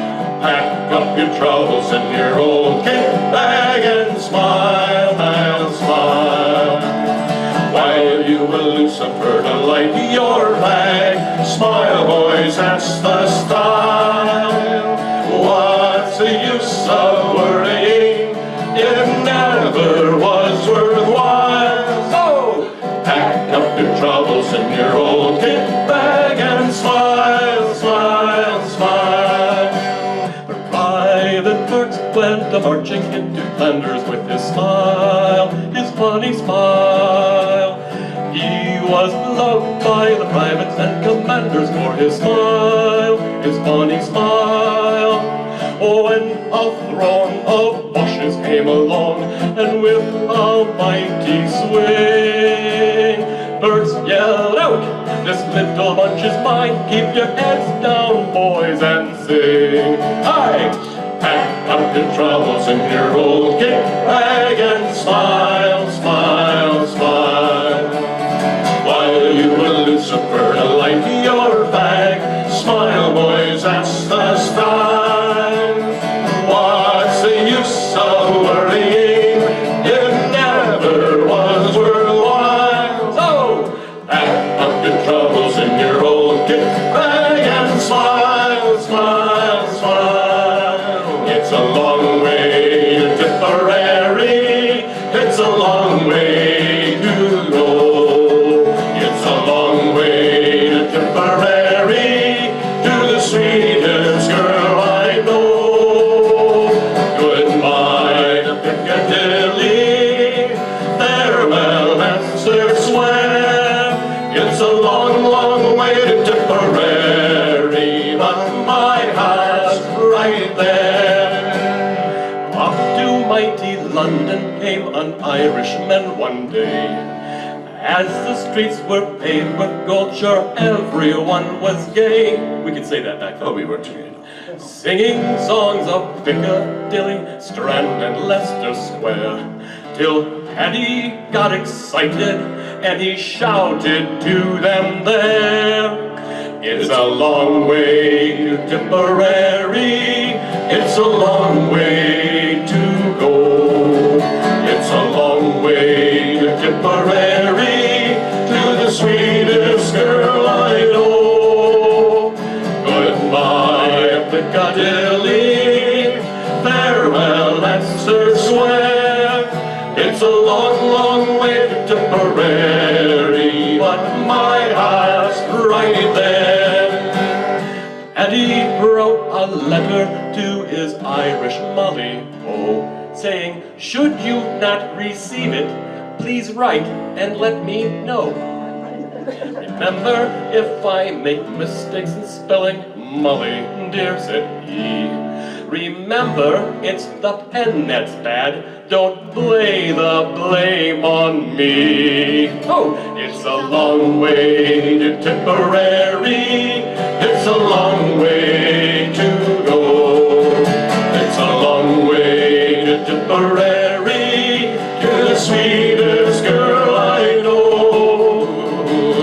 pack up your troubles and your old kit bag and smile, smile, smile. While you will Lucifer to light your flag, smile boys, that's the style. What's the use of worrying? It never was worthwhile. So, pack up your troubles and your old kit bag and smile, smile, smile. But Private Perks went a-marching into Flanders with his smile, his funny smile. He was loved by the privates and commanders for his smile, his funny smile. Oh, when a throng of Boches came along, and with a mighty swing, Perks yelled out, this little bunch is mine, keep your heads down, boys, and sing. Aye, pack up your troubles in your old gig bag and smile, smile, smile. While you and Lucifer light your bag, smile, boys, that's the style. What's the use of worrying? It never was worthwhile. So, pack up your troubles in your old kit bag and smile, smile, smile. It's a long way to Tipperary. It's a long way to go. It's a long way to Tipperary, to the sweetest girl I know. Goodbye to Piccadilly, farewell Manchester Square. It's a long, long way to Tipperary, but my heart's right there. Up to mighty London came an Irishman one day. As the streets were paved with gold, sure everyone was gay. We could say that back then. Oh, we were too. Singing songs of Piccadilly, Strand and Leicester Square, till Paddy got excited and he shouted to them there. It's a long way to Tipperary, it's a long way to go. It's a long way to Tipperary, to the sweetest girl I know. Goodbye, Piccadilly, farewell, Leicester Square. It's a long, long way to Tipperary, but my heart's right there. And he wrote a letter to his Irish Molly, oh, saying, should you not receive it, please write and let me know. Remember, if I make mistakes in spelling, Molly, dear, said he. Remember, it's the pen that's bad. Don't lay the blame on me. Oh, it's a long way to Tipperary. It's a long way to go. It's a long way to Tipperary, to the sweetest girl I know.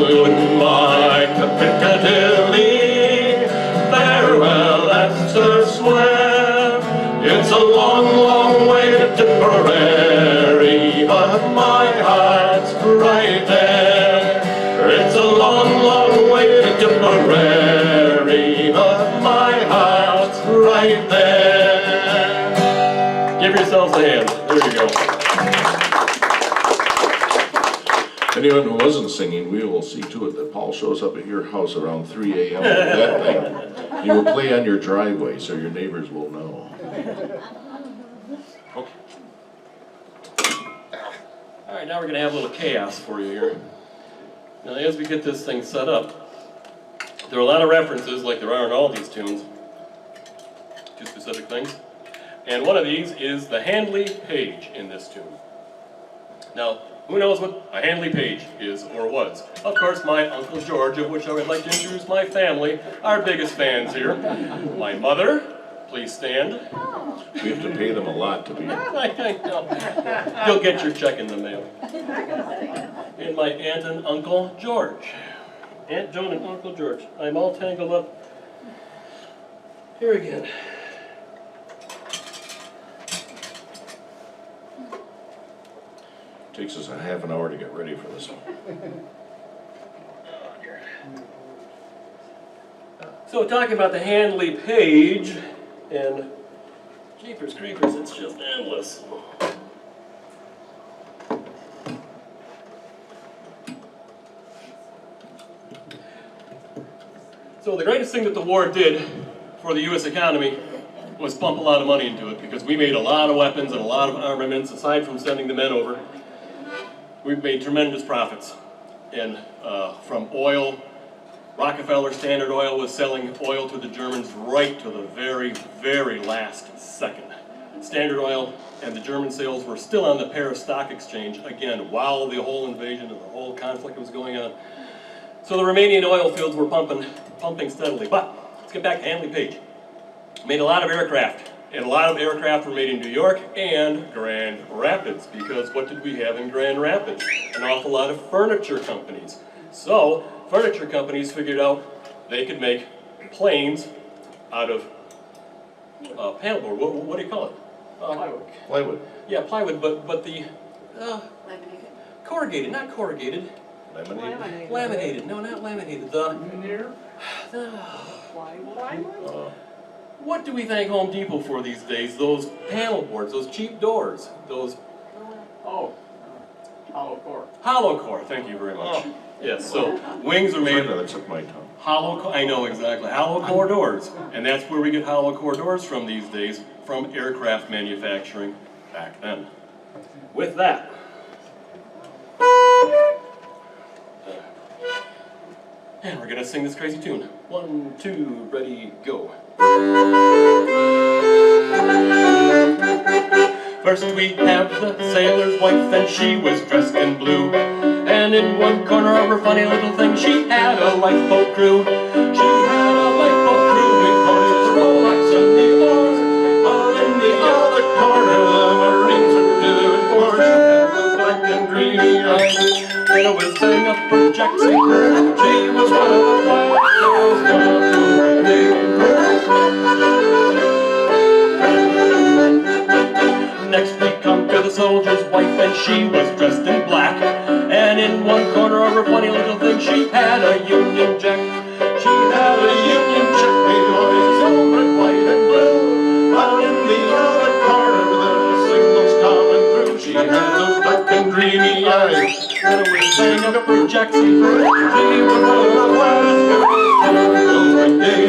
Goodbye to Piccadilly, farewell Leicester Square. It's a long, long way to Tipperary, but my heart's right there. It's a long, long way to Tipperary, but my heart's right there. Give yourselves a hand. There you go. Anyone who wasn't singing, we will see to it that Paul shows up at your house around 3 a.m. with that thing. He will play on your driveway so your neighbors will know. Okay. All right, now we're going to have a little chaos for you here. Now, as we get this thing set up, there are a lot of references, like there are in all these tunes, to specific things. And one of these is the Handley page in this tune. Now, who knows what a Handley page is or was? Of course, my Uncle George, of which I would like to introduce my family, our biggest fans here. My mother, please stand. We have to pay them a lot to be here. I know. You'll get your check in the mail. And my aunt and Uncle George. Aunt Joan and Uncle George. I'm all tangled up here again. Takes us a half an hour to get ready for this one. So talking about the Handley page, and jeepers creepers, it's just endless. So the greatest thing that the war did for the U.S. economy was pump a lot of money into it, because we made a lot of weapons and a lot of armaments, aside from sending the men over. We've made tremendous profits. And from oil, Rockefeller Standard Oil was selling oil to the Germans right to the very, very last second. Standard Oil and the German sales were still on the Paris Stock Exchange, again, while the whole invasion and the whole conflict was going on. So the Romanian oil fields were pumping steadily. But let's get back to Handley Page. Made a lot of aircraft And a lot of aircraft were made in New York and Grand Rapids, because what did we have in Grand Rapids? An awful lot of furniture companies. So, furniture companies figured out they could make planes out of panelboard. What do you call it? Plywood. Yeah, plywood, but the Laminated. corrugated, not corrugated. Lemonade. Laminated, no, not laminated. What do we thank Home Depot for these days? Those panel boards, those cheap doors, those... Oh, hollow core. Hollow core, thank you very much. Oh. Yes, so wings are made That took my tongue. I know exactly, hollow core doors. And that's where we get hollow core doors from these days, from aircraft manufacturing back then. With that, and we're gonna sing this crazy tune. 1, 2, ready, go. First we have the sailor's wife, and she was dressed in blue. And in one corner of her funny little thing, she had a lifeboat crew. She had a lifeboat crew with horses, rowlocks, and the oars. All in the other corner, the Marines were doing for. She had the black and dreamy eyes, and a whiz bang up her Jackson. She was one of the finest girls gone to her day. Next we come to the soldier's wife, and she was dressed in black. And in one corner of her funny little thing, she had a Union Jack. She had a Union Jack made of silver, white, and blue. While in the other corner, the signals coming through. She had those dark and dreamy eyes, and a whiz bang up her Jackson. She was one of the finest girls in the day.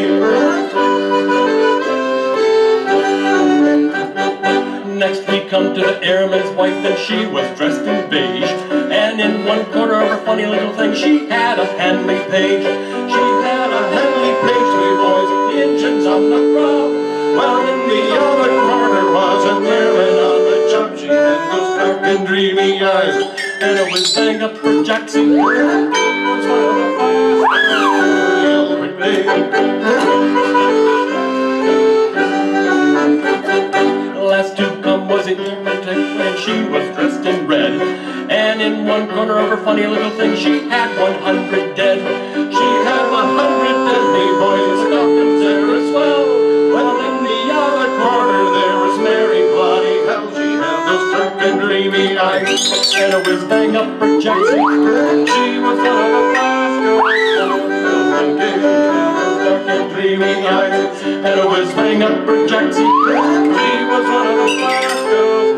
Next we come to the airman's wife, and she was dressed in beige. And in one corner of her funny little thing, she had a Handley page. She had a Handley page, three boys, the engines on the prow. While in the other corner was an airman on the job. She had those dark and dreamy eyes, and a whiz bang up her Jackson. She was one of the finest every day. Last to come was the architect, and she was dressed in red. And in one corner of her funny little thing, she had 100 dead. She had 100 deadly boys stuffed in there as well. Well, in the other corner there was Mary Bloody Hell. She had those dark and dreamy eyes, and a whiz bang up her Jackson. She was one of the fast girls, dark and dreamy eyes, and a whiz bang up her Jackson. She was one of the fast girls.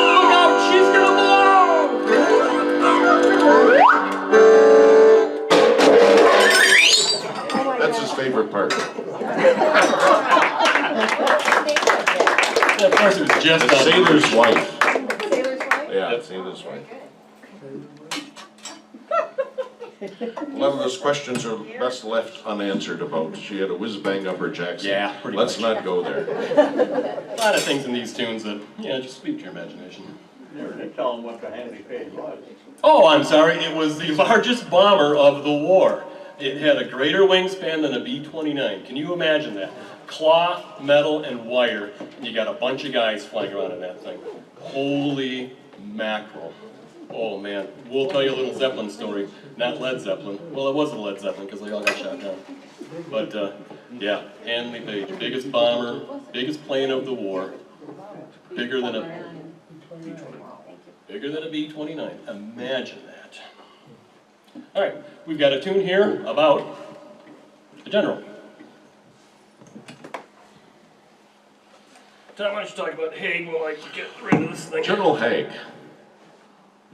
Look out, she's gonna blow! That's his favorite part. Of course, it was just The sailor's wife. Sailor's wife? Yeah, sailor's wife. A lot of those questions are best left unanswered about. She had a whiz bang up her Jackson. Yeah, pretty Let's much. not go there. A lot of things in these tunes that, just speak to your imagination. Never did tell them what the Handley page was. Oh, I'm sorry, it was the largest bomber of the war. It had a greater wingspan than a B-29. Can you imagine that? Cloth, metal, and wire, and you got a bunch of guys flying around in that thing. Holy mackerel. Oh man, we'll tell you a little Zeppelin story. Not Led Zeppelin. Well, it was a Led Zeppelin because they all got shot down. But yeah, Handley Page, biggest bomber, biggest plane of the war, bigger than a B-29. Imagine that. All right, we've got a tune here about the general. Tom, why don't you talk about Haig while I get rid of this thing? General Haig.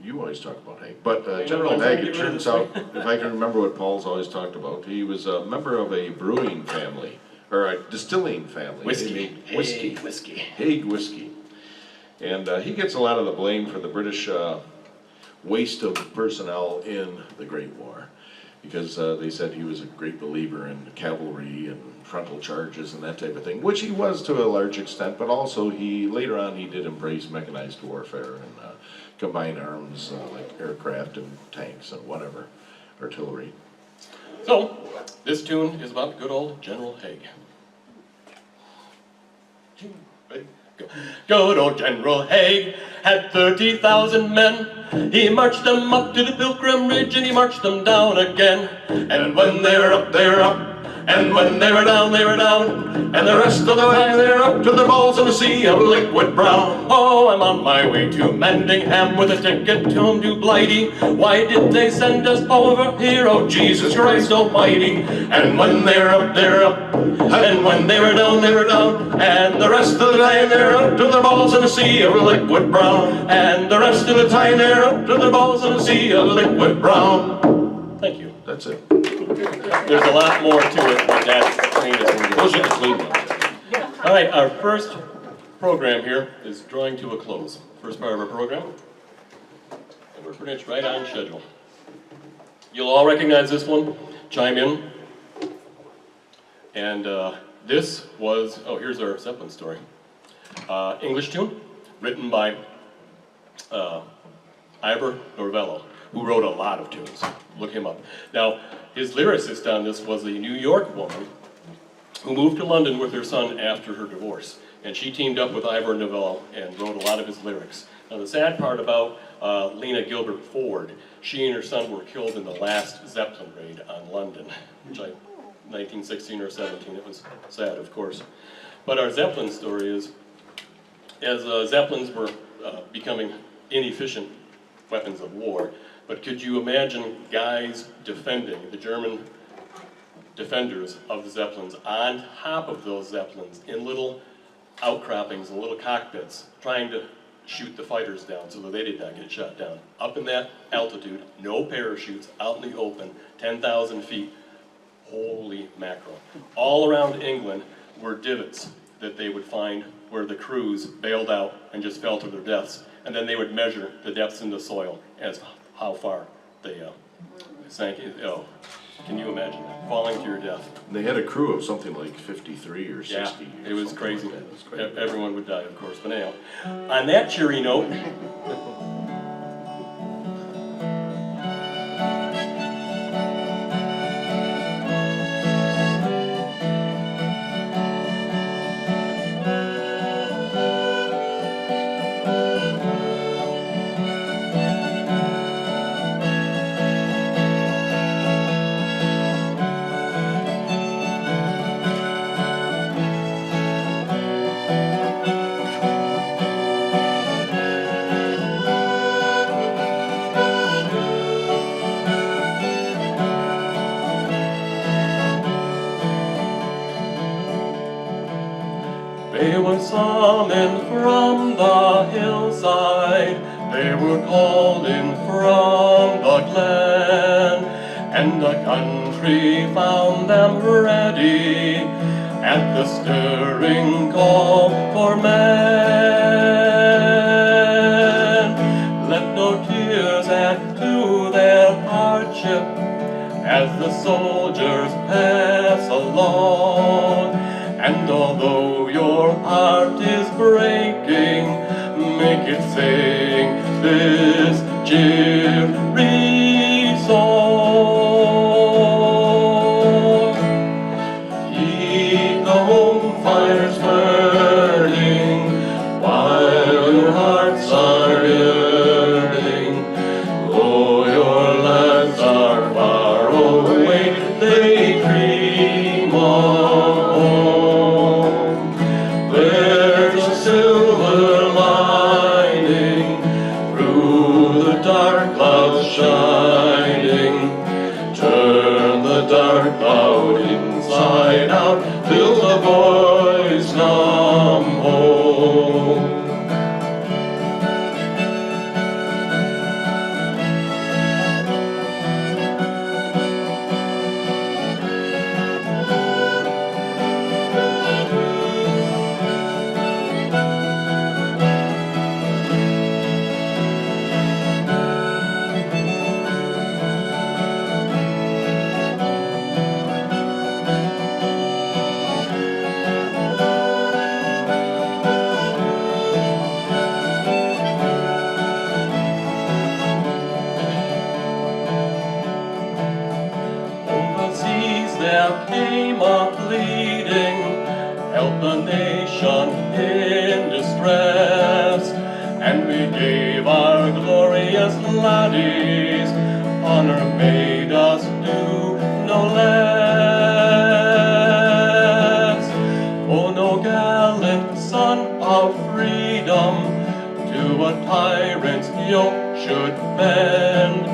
You always talk about Haig, but General Haig, it turns out, if I can remember what Paul's always talked about, he was a member of a brewing family, or a distilling family. Whiskey. They made whiskey. Haig whiskey. Haig whiskey. And he gets a lot of the blame for the British waste of personnel in the Great War, because they said he was a great believer in cavalry and frontal charges and that type of thing, which he was to a large extent, but also later on he did embrace mechanized warfare and combined arms like aircraft and tanks and whatever, artillery. So, this tune is about good old General Haig. Good old General Haig had 30,000 men. He marched them up to the Pilgrim Ridge and he marched them down again. And when they were up, they were up. And when they were down, they were down. And the rest of the time they were up to their balls in a sea of liquid brown. Oh, I'm on my way to Mendingham with a ticket to Blighty. Why did they send us over here? Oh, Jesus Christ Almighty. And when they were up, they were up. And when they were down, they were down. And the rest of the time they were up to their balls in a sea of liquid brown. And the rest of the time they were up to their balls in a sea of liquid brown. Thank you. That's it. There's a lot more to it, but that's clean as Those are the clean ones. All right, our first program here is drawing to a close. First part of our program, and we're pretty much right on schedule. You'll all recognize this one. Chime in. And this was, oh, here's our Zeppelin story. English tune, written by Ivor Novello, who wrote a lot of tunes. Look him up. Now, his lyricist on this was a New York woman who moved to London with her son after her divorce. And she teamed up with Ivor Novello and wrote a lot of his lyrics. Now, the sad part about Lena Gilbert Ford, she and her son were killed in the last Zeppelin raid on London, which 1916 or 17, it was sad, of course. But our Zeppelin story is, as Zeppelins were becoming inefficient weapons of war, but could you imagine guys defending, the German defenders of the Zeppelins, on top of those Zeppelins in little outcroppings and little cockpits, trying to shoot the fighters down so that they did not get shot down. Up in that altitude, no parachutes, out in the open, 10,000 feet. Holy mackerel. All around England were divots that they would find where the crews bailed out and just fell to their deaths. And then they would measure the depths in the soil as how far they sank. Oh, can you imagine that? Falling to your death. They had a crew of something like 53 or 60. Yeah, it was crazy. Like it was crazy. Everyone would die, of course, but anyhow. On that cheery note, they were summoned from the hillside, they were called in from the glen, and the country found them ready at the stirring call for men. Let no tears add to their hardship as the soldiers pass along. And although your heart is breaking, make it sing this cheery song. Keep the home fires burning while your hearts are yearning. Though your lads are far away, they dream of home. There's a silver lining through the dark clouds shining. Turn the dark cloud inside out till the boys come home. have came a-pleading, help a nation in distress, and we gave our glorious laddies honor made us do no less. Oh, no gallant son of freedom to a tyrant's yoke should bend,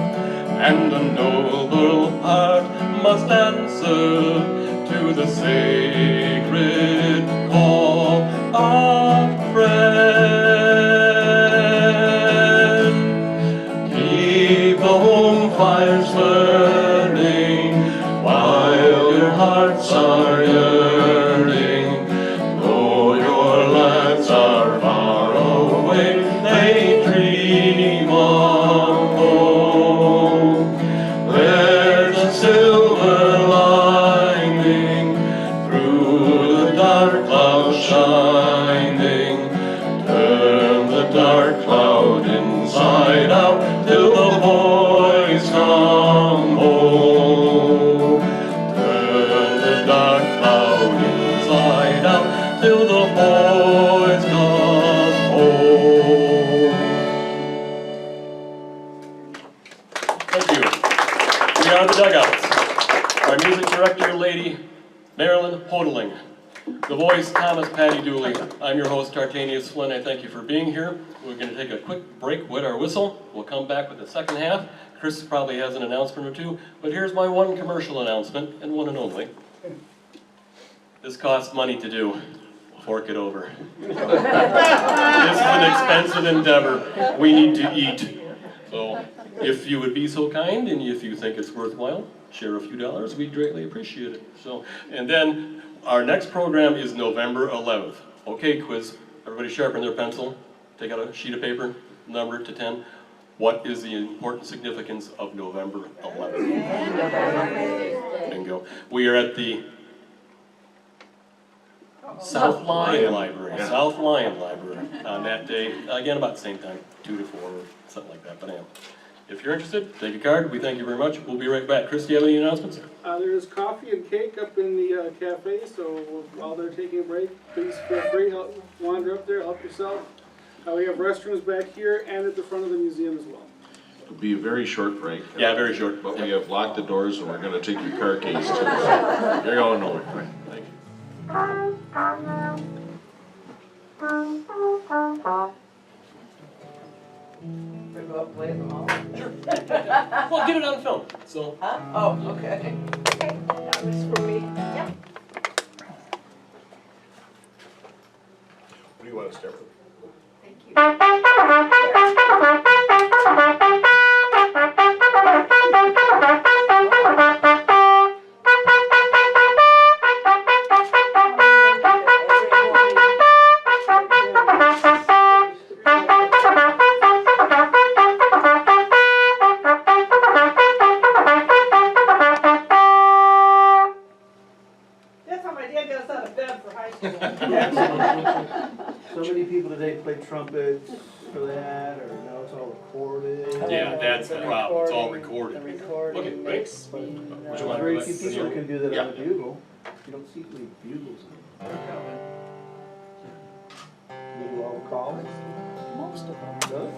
and a noble heart must answer to the sacred call of friend. Keep the home fires burning while your hearts are yearning. Though your lands are far away, they dream of home. There's a silver lining through the dark cloud shining. Turn the dark cloud inside out till the boys come home. Turn the dark cloud inside out till the boys come home. Thank you. We are the Dugouts. Our music director, Lady Marilyn Hodling. The voice, Thomas Patty Dooley. I'm your host, Tartanius Flynn. I thank you for being here. We're going to take a quick break, wet our whistle. We'll come back with the second half. Chris probably has an announcement or two, but here's my one commercial announcement, and one and only. This costs money to do. Fork it over. This is an expensive endeavor. We need to eat. So if you would be so kind, and if you think it's worthwhile, share a few dollars, we'd greatly appreciate it. So, and then our next program is November 11th. Okay, quiz. Everybody sharpen their pencil. Take out a sheet of paper, number it to 10. What is the important significance of November 11th? Bingo. We are at the South Lyon Library. Yeah. South Lyon Library on that day. Again, about the same time, 2 to 4, or something like that. But if you're interested, take a card. We thank you very much. We'll be right back. Chris, do you have any announcements? There's coffee and cake up in the cafe, so while they're taking a break, please feel free to wander up there, help yourself. We have restrooms back here and at the front of the museum as well. It'll be a very short break. Yeah, very short. But we have locked the doors and we're gonna take your car keys too. So you're going nowhere. Thank you. Go up, play them all. Sure. Well, get it on film. So. Huh? Oh, okay. That was for me. What do you want to start with? Thank you. That's how my dad got us out of bed for high school. So many people today play trumpets for that, or now it's all recorded. Yeah, that's the problem. It's all recorded. The recording Okay, makes right. me. Would you like Very to few let- people can do that Yeah. on a bugle. You don't see many bugles. You do all the calls? Most of them. Really?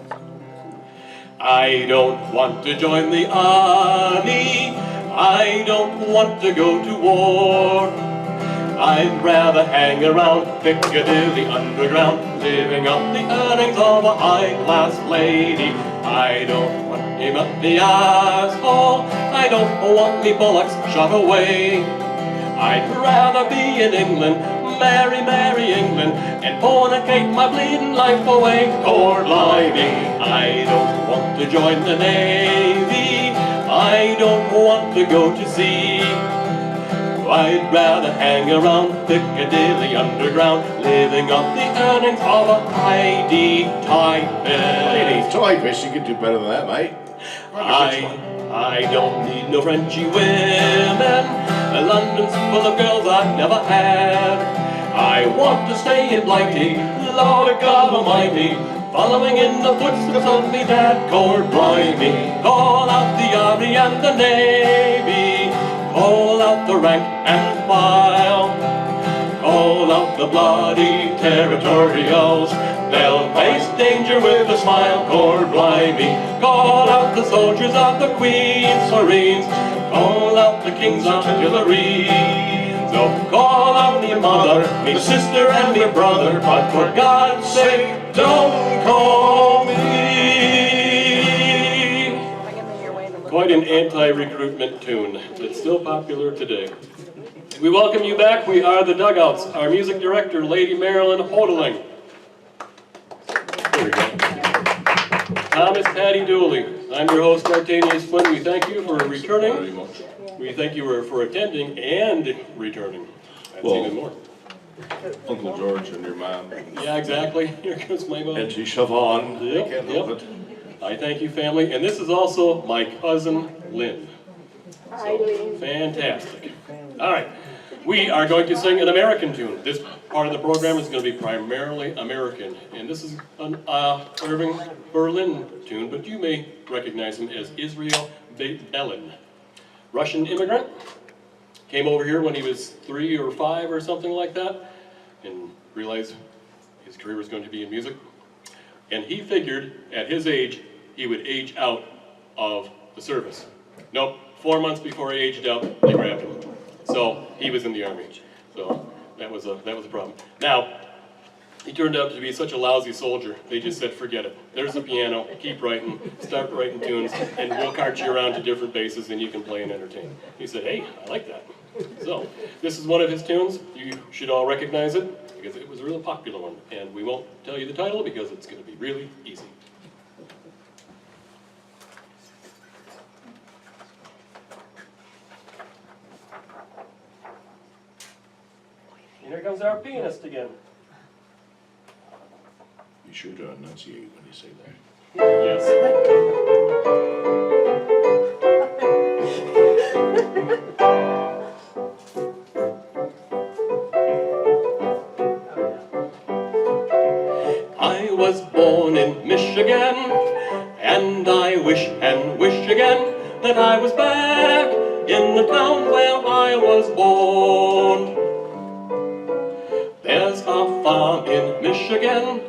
I don't want to join the army. I don't want to go to war. I'd rather hang around Piccadilly Underground, living off the earnings of a high-class lady. I don't want him up the asshole. I don't want me bullocks shot away. I'd rather be in England, merry, merry England, and fornicate my bleeding life away. Lord blimey, I don't want to join the Navy. I don't want to go to sea. I'd rather hang around Piccadilly Underground, living off the earnings of a high-D typist. Typist, you could do better than that, mate. I don't need no Frenchy women. London's full of girls I've never had. I want to stay in Blighty, Lord God Almighty, following in the footsteps of me dad. Lord blimey, call out the army and the navy, call out out the rank and file. Call out the bloody territorials, they'll face danger with a smile. Lord blimey, call out the soldiers of the Queen's Marines, call out the King's artillery. So call out me mother, me sister and me brother, but for God's sake, don't call me. Quite an anti-recruitment tune. It's still popular today. We welcome you back. We are the Dugouts. Our music director, Lady Marilyn Hodeling. There we go. Thomas Patty Dooley. I'm your host, Tartanius Flynn. We thank you for returning. We thank you for attending and returning. That's Well, even more. Uncle George and your mom. Yeah, exactly. Here comes my mom. And she Siobhan. Yep, Can't yep. help it. I thank you, family. And this is also my cousin, Lynn. So, fantastic. All right. We are going to sing an American tune. This part of the program is going to be primarily American. And this is an Irving Berlin tune, but you may recognize him as Israel Bellin. Russian immigrant. Came over here when he was 3 or 5 or something like that, and realized his career was going to be in music. And he figured at his age, he would age out of the service. Nope, 4 months before he aged out, they grabbed him. So he was in the Army. So that was a problem. Now, he turned out to be such a lousy soldier, they just said, forget it. There's the piano, keep writing, start writing tunes, and we'll cart you around to different bases and you can play and entertain. He said, hey, I like that. So, this is one of his tunes. You should all recognize it, because it was a real popular one. And we won't tell you the title, because it's going to be really easy. And here comes our pianist again. Be sure to enunciate when you say that. Yes. I was born in Michigan, and I wish and wish again that I was back in the town where I was born. There's a farm in Michigan,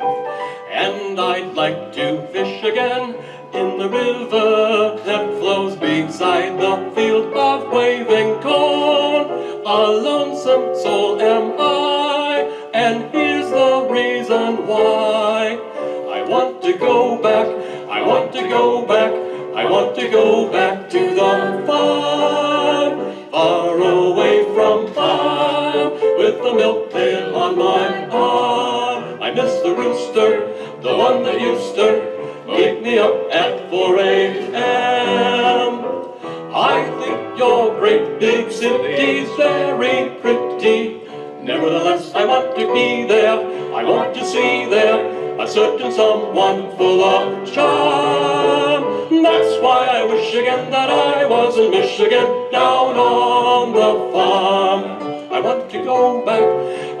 and I'd like to fish again in the river that flows beside the field of waving corn. A lonesome soul am I, and here's the reason why. I want to go back, I want to go back, I want to go back to the farm, far away from home, with the milk pail on my arm. I miss the rooster, the one that used to wake me up at 4 a.m. I think your great big city's very pretty. Nevertheless, I want to be there. I want to see there a certain someone full of charm. That's why I wish again that I was in Michigan, down on the farm. I want to go back.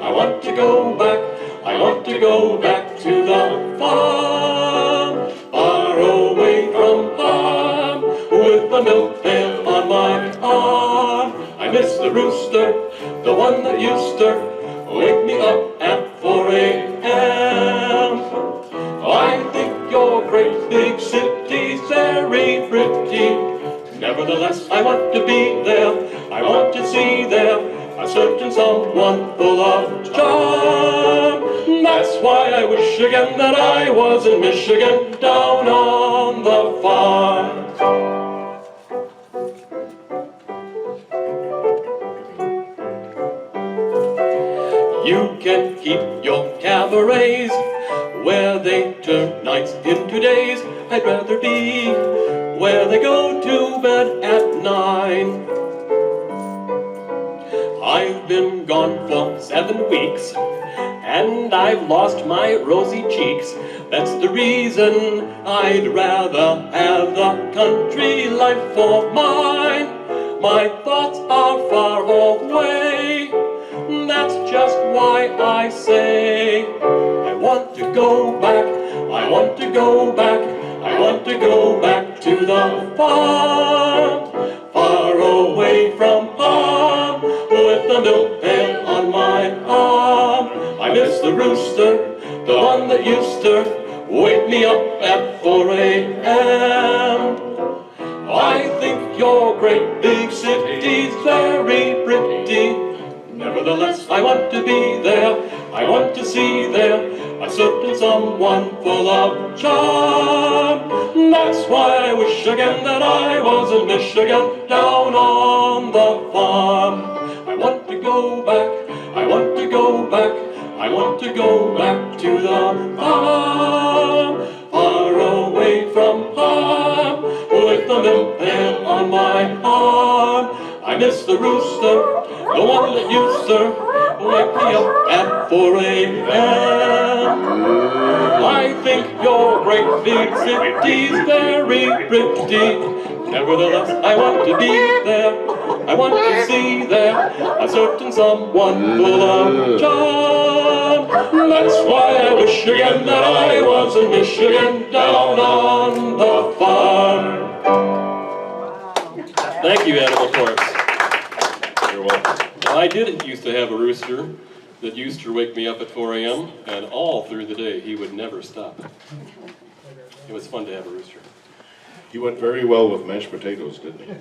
I want to go back. I want to go back to the farm, far away from home, with the milk pail on my arm. I miss the rooster, the one that used to wake me up at 4 a.m. I think your great big city's very pretty. Nevertheless, I want to be there. I want to see there a certain someone full of charm. That's why I wish again that I was in Michigan, down on the farm. You can keep your cabarets where they turn nights into days. I'd rather be where they go to bed at 9. I've been gone for 7 weeks, and I've lost my rosy cheeks. That's the reason I'd rather have the country life for mine. My thoughts are far away. That's just why I say I want to go back, I want to go back, I want to go back to the farm, far away from home, your great big city's very pretty. Nevertheless, I want to be there, I want to see there a certain someone full of charm. That's why I wish again that I was in Michigan, down on the farm. I want to go back, I want to go back, I want to go back to the farm, far away from harm, with the milk pail on my arm. I miss the rooster, the one that used to wake me up at 4 a.m. I think your great big city's very pretty. Nevertheless, I want to be there, I want to see there a certain someone full of charm. That's why I wish again that I was in Michigan, down on the farm. Thank you, Animal Corpse. You're welcome. I did used to have a rooster that used to wake me up at 4 a.m. and all through the day he would never stop. It was fun to have a rooster. He went very well with mashed potatoes, didn't he?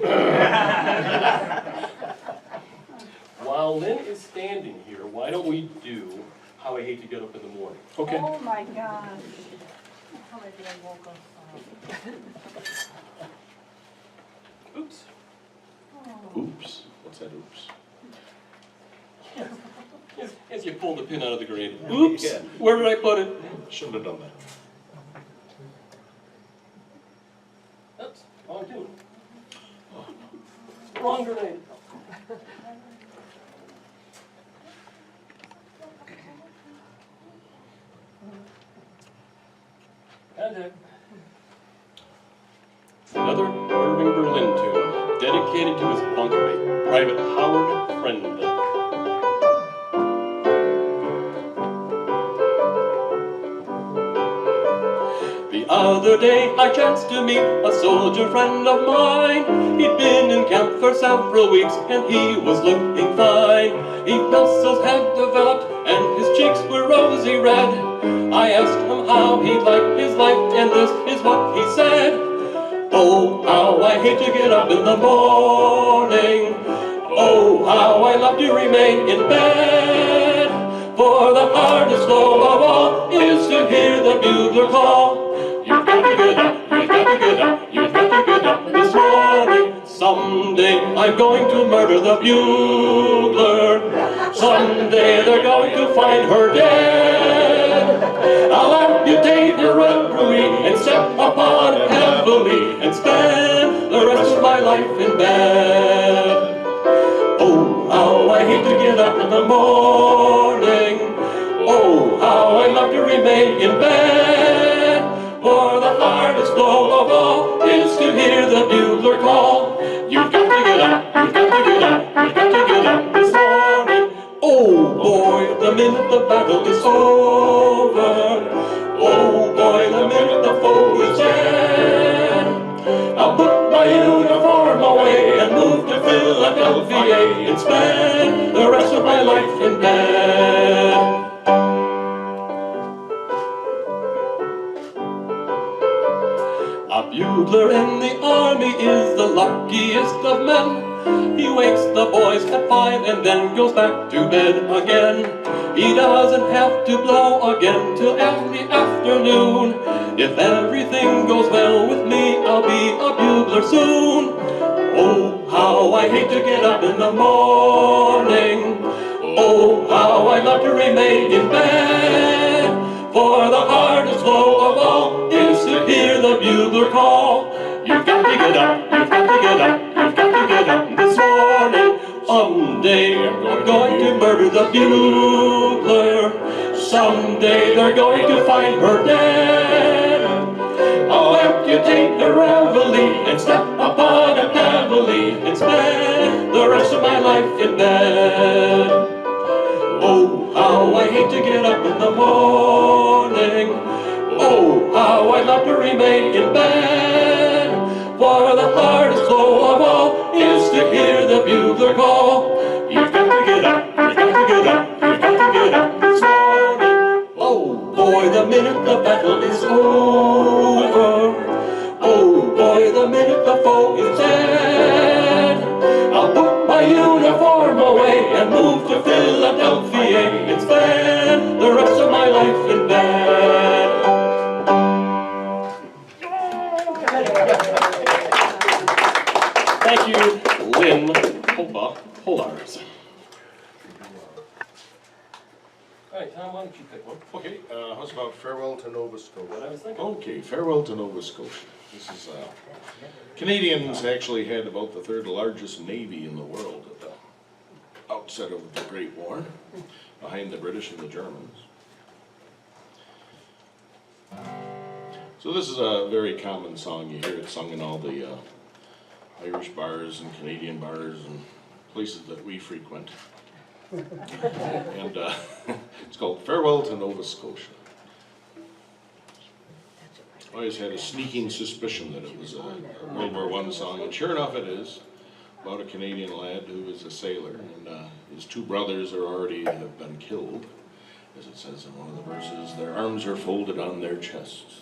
While Lynn is standing here, why don't we do How I Hate to Get Up in the Morning? Okay. Oh my gosh. How my dad woke up. Oops. Oops. What's that oops? As you pull the pin out of the grenade. Oops! Yeah. Where did I put it? Shouldn't have done that. Oops, wrong tune. Wrong grenade. Contact. Another Irving Berlin tune, dedicated to his bunkmate, Private Howard Friend. The other day I chanced to meet a soldier friend of mine. He'd been in camp for several weeks and he was looking fine. His muscles had developed and his cheeks were rosy red. I asked him how he liked his life and this is what he said. Oh, how I hate to get up in the morning. Oh, how I love to remain in bed. For the hardest blow of all is to hear the bugler call. You've got to get up, you've got to get up, you've got to get up this morning. Someday I'm going to murder the bugler. Someday they're going to find her dead. I'll amputate her reverie and step upon it heavily and spend the rest of my life in bed. Oh, how I hate to get up in the morning. Oh, how I love to remain in bed. For the hardest blow of all is to hear the bugler call. You've got to get up, you've got to get up, you've got to get up this morning. Oh boy, the minute the battle is over. Oh boy, the minute the foe is dead. I'll put my uniform away and move to Philadelphia and spend the rest of my life in bed. A bugler in the army is the luckiest of men. He wakes the boys at 5 and then goes back to bed again. He doesn't have to blow again till every afternoon. If everything goes well with me, I'll be a bugler soon. Oh, how I hate to get up in the morning. Oh, how I love to remain in bed. For the hardest blow of all is to hear the bugler call. You've got to get up, you've got to get up, you've got to get up this morning. Someday I'm going to murder the bugler. Someday they're going to find her dead. I'll amputate her reveille and step upon it heavily and spend the rest of my life in bed. Oh, how I hate to get up in the morning. Oh, how I love to remain in bed. For the hardest blow of all is to hear the bugler call. You've got to get up, you've got to get up, you've got to get up this morning. Oh boy, the minute the battle is over. Oh boy, the minute the foe is dead. away and moved to Philadelphia. It's bad, the rest of my life in bed. Thank you, Lynn Polars. All right, Tom, why don't you pick one? Okay, how's about Farewell to Nova Scotia? What I was thinking. Okay, Farewell to Nova Scotia. This is, Canadians actually had about the third largest navy in the world at the outset of the Great War, behind the British and the Germans. So this is a very common song. You hear it sung in all the Irish bars and Canadian bars and places that we frequent. And it's called Farewell to Nova Scotia. I always had a sneaking suspicion that it was a World War I song, and sure enough it is, about a Canadian lad who is a sailor, and his two brothers are already have been killed, as it says in one of the verses. Their arms are folded on their chests.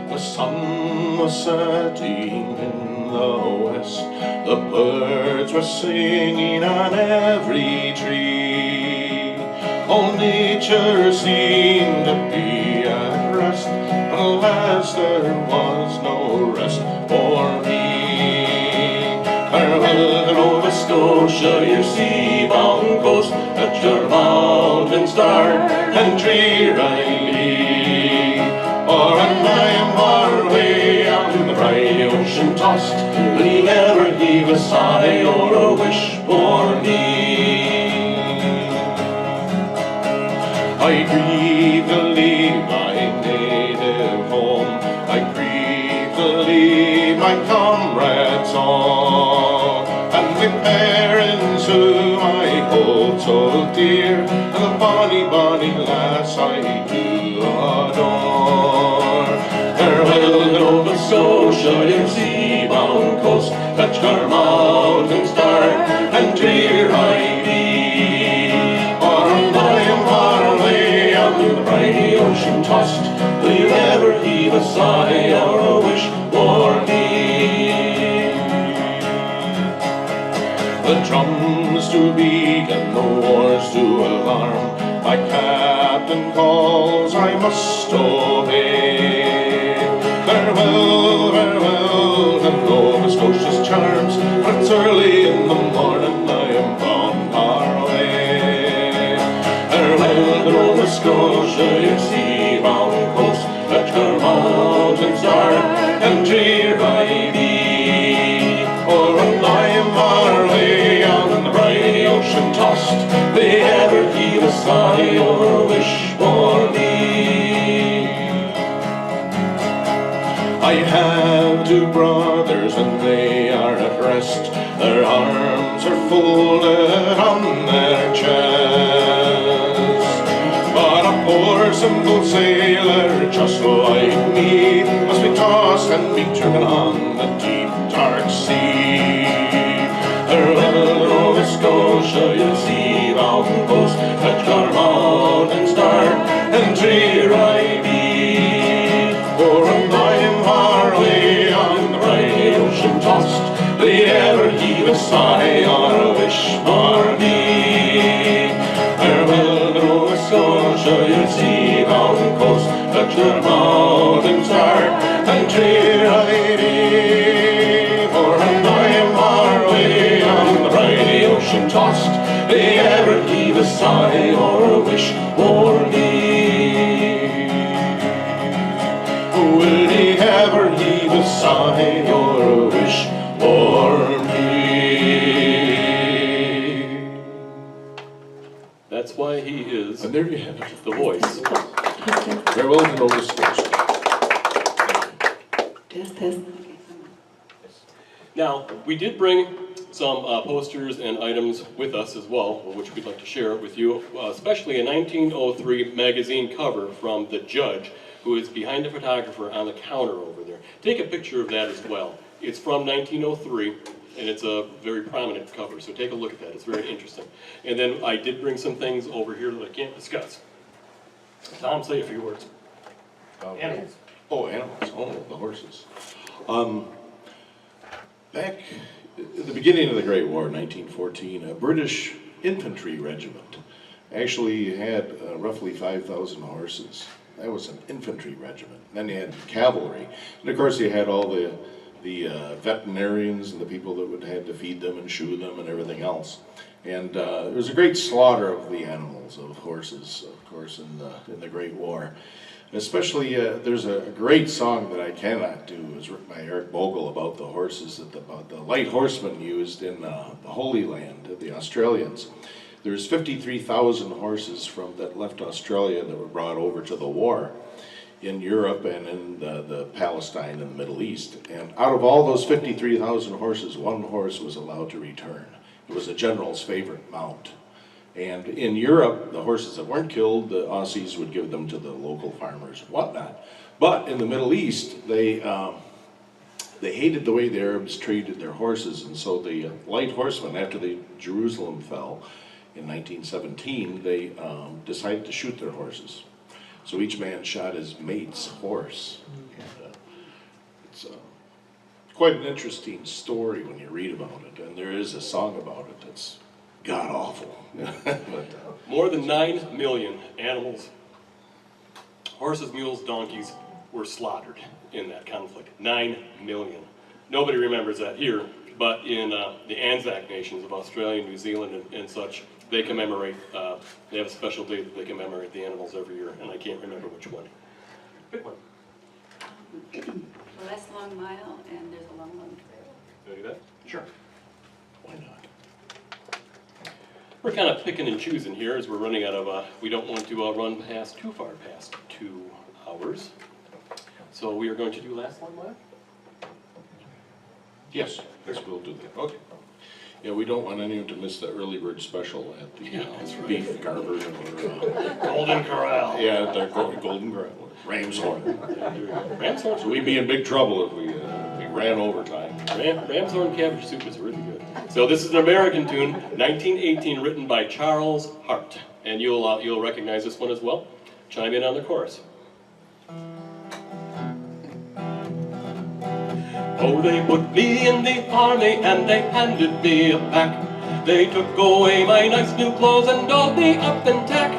The sun was setting in the west, the birds were singing on every tree. All nature seemed to be at rest, but alas there was no rest for me. Farewell to Nova Scotia, your sea-bound coast, at your mountains dark and dreary. For on our way out in the bright ocean tossed, will you ever heave a sigh or a wish for me? I grieve to leave my native home, I grieve to leave my comrades all, and the parents whom I hold so dear, and the bonny, bonny lass I do adore. Farewell to Nova Scotia, your sea-bound coast, touch our mountains dark and drear I be. For I am far away out in the bright ocean tossed, will you ever heave a sigh or a wish for me? The drums to beat and the wars to alarm, my captain calls, I must obey. Farewell, farewell to Nova Scotia's charms, for it's early in the morning I am on our way. Farewell to Nova Scotia, your sea-bound coast, at your mountains dark and drear I be. For when I am our way out in the bright ocean tossed, they ever heave a sigh or a wish for me. I have two brothers and they are at rest, their arms are folded on their chests. But a poor simple sailor just like me must be tossed and be driven on the deep dark sea. Farewell to Nova Scotia, your sea-bound coast, at your mountains dark and drear I be. For when I am far away on the bright ocean tossed, will you ever heave a sigh or a wish for me? Farewell to Nova Scotia, your sea-bound coast, at your mountains dark and drear I be. For when I am far away on the bright ocean tossed, will you ever heave a sigh or a wish for me? Will he ever heave a sigh or a wish for me? That's why he is And there you have it. the voice. Farewell to Nova Scotia. Test. Now, we did bring some posters and items with us as well, which we'd like to share with you, especially a 1903 magazine cover from The Judge, who is behind the photographer on the counter over there. Take a picture of that as well. It's from 1903, and it's a very prominent cover, so take a look at that. It's very interesting. And then I did bring some things over here that I can't discuss. Tom, say a few words. Animals. Oh, animals. Oh, the horses. Back at the beginning of the Great War, 1914, a British infantry regiment actually had roughly 5,000 horses. That was an infantry regiment. Then you had cavalry, and of course you had all the veterinarians and the people that would had to feed them and shoe them and everything else. And there was a great slaughter of the animals, of horses, of course, in the Great War. Especially, there's a great song that I cannot do. It was written by Eric Bogle about the horses that the light horsemen used in the Holy Land, the Australians. There's 53,000 horses that left Australia that were brought over to the war in Europe and in the Palestine and the Middle East. And out of all those 53,000 horses, one horse was allowed to return. It was a general's favorite mount. And in Europe, the horses that weren't killed, the Aussies would give them to the local farmers and whatnot. But in the Middle East, they hated the way the Arabs treated their horses, and so the light horsemen, after Jerusalem fell in 1917, they decided to shoot their horses. So each man shot his mate's horse. It's quite an interesting story when you read about it, and there is a song about it that's god-awful. More than 9 million animals, horses, mules, donkeys, were slaughtered in that conflict. 9 million. Nobody remembers that here, but in the Anzac nations of Australia, New Zealand, and such, they commemorate, they have a special day that they commemorate the animals every year, and I can't remember which one. Pick one. The last long mile, and there's a long trail. Can I do that? Sure. Why not? We're kind of picking and choosing here as we're running out of, we don't want to run too far past 2 hours. So we are going to do last long mile? Yes, we'll do that. Okay. Yeah, we don't want anyone to miss the early bird special at the Beef Garber or Golden Corral. yeah, the Golden Corral, Ram's Horn. Ram's Horn. So we'd be in big trouble if we ran overtime. Ram's Horn cabbage soup is really good. So this is an American tune, 1918, written by Charles Hart, and you'll recognize this one as well. Chime in on the chorus. Oh, they put me in the army and they handed me a pack. They took away my nice new clothes and dolled me up in tack.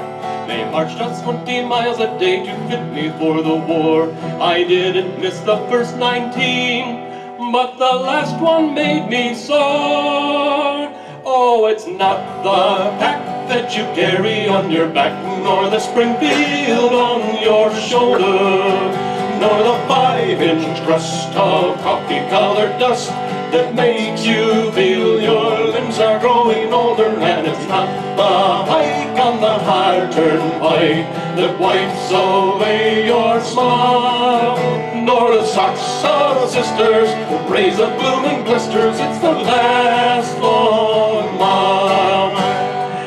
They marched us 20 miles a day to fit me for the war. I didn't miss the first 19, but the last one made me sore. Oh, it's not the pack that you carry on your back, nor the Springfield on your shoulder, nor the 5-inch crust of coffee-colored dust that makes you feel your limbs are growing older. And it's not the hike on the hard turnpike that wipes away your smile, nor the socks of sisters that raise up blooming blisters. It's the last long mile.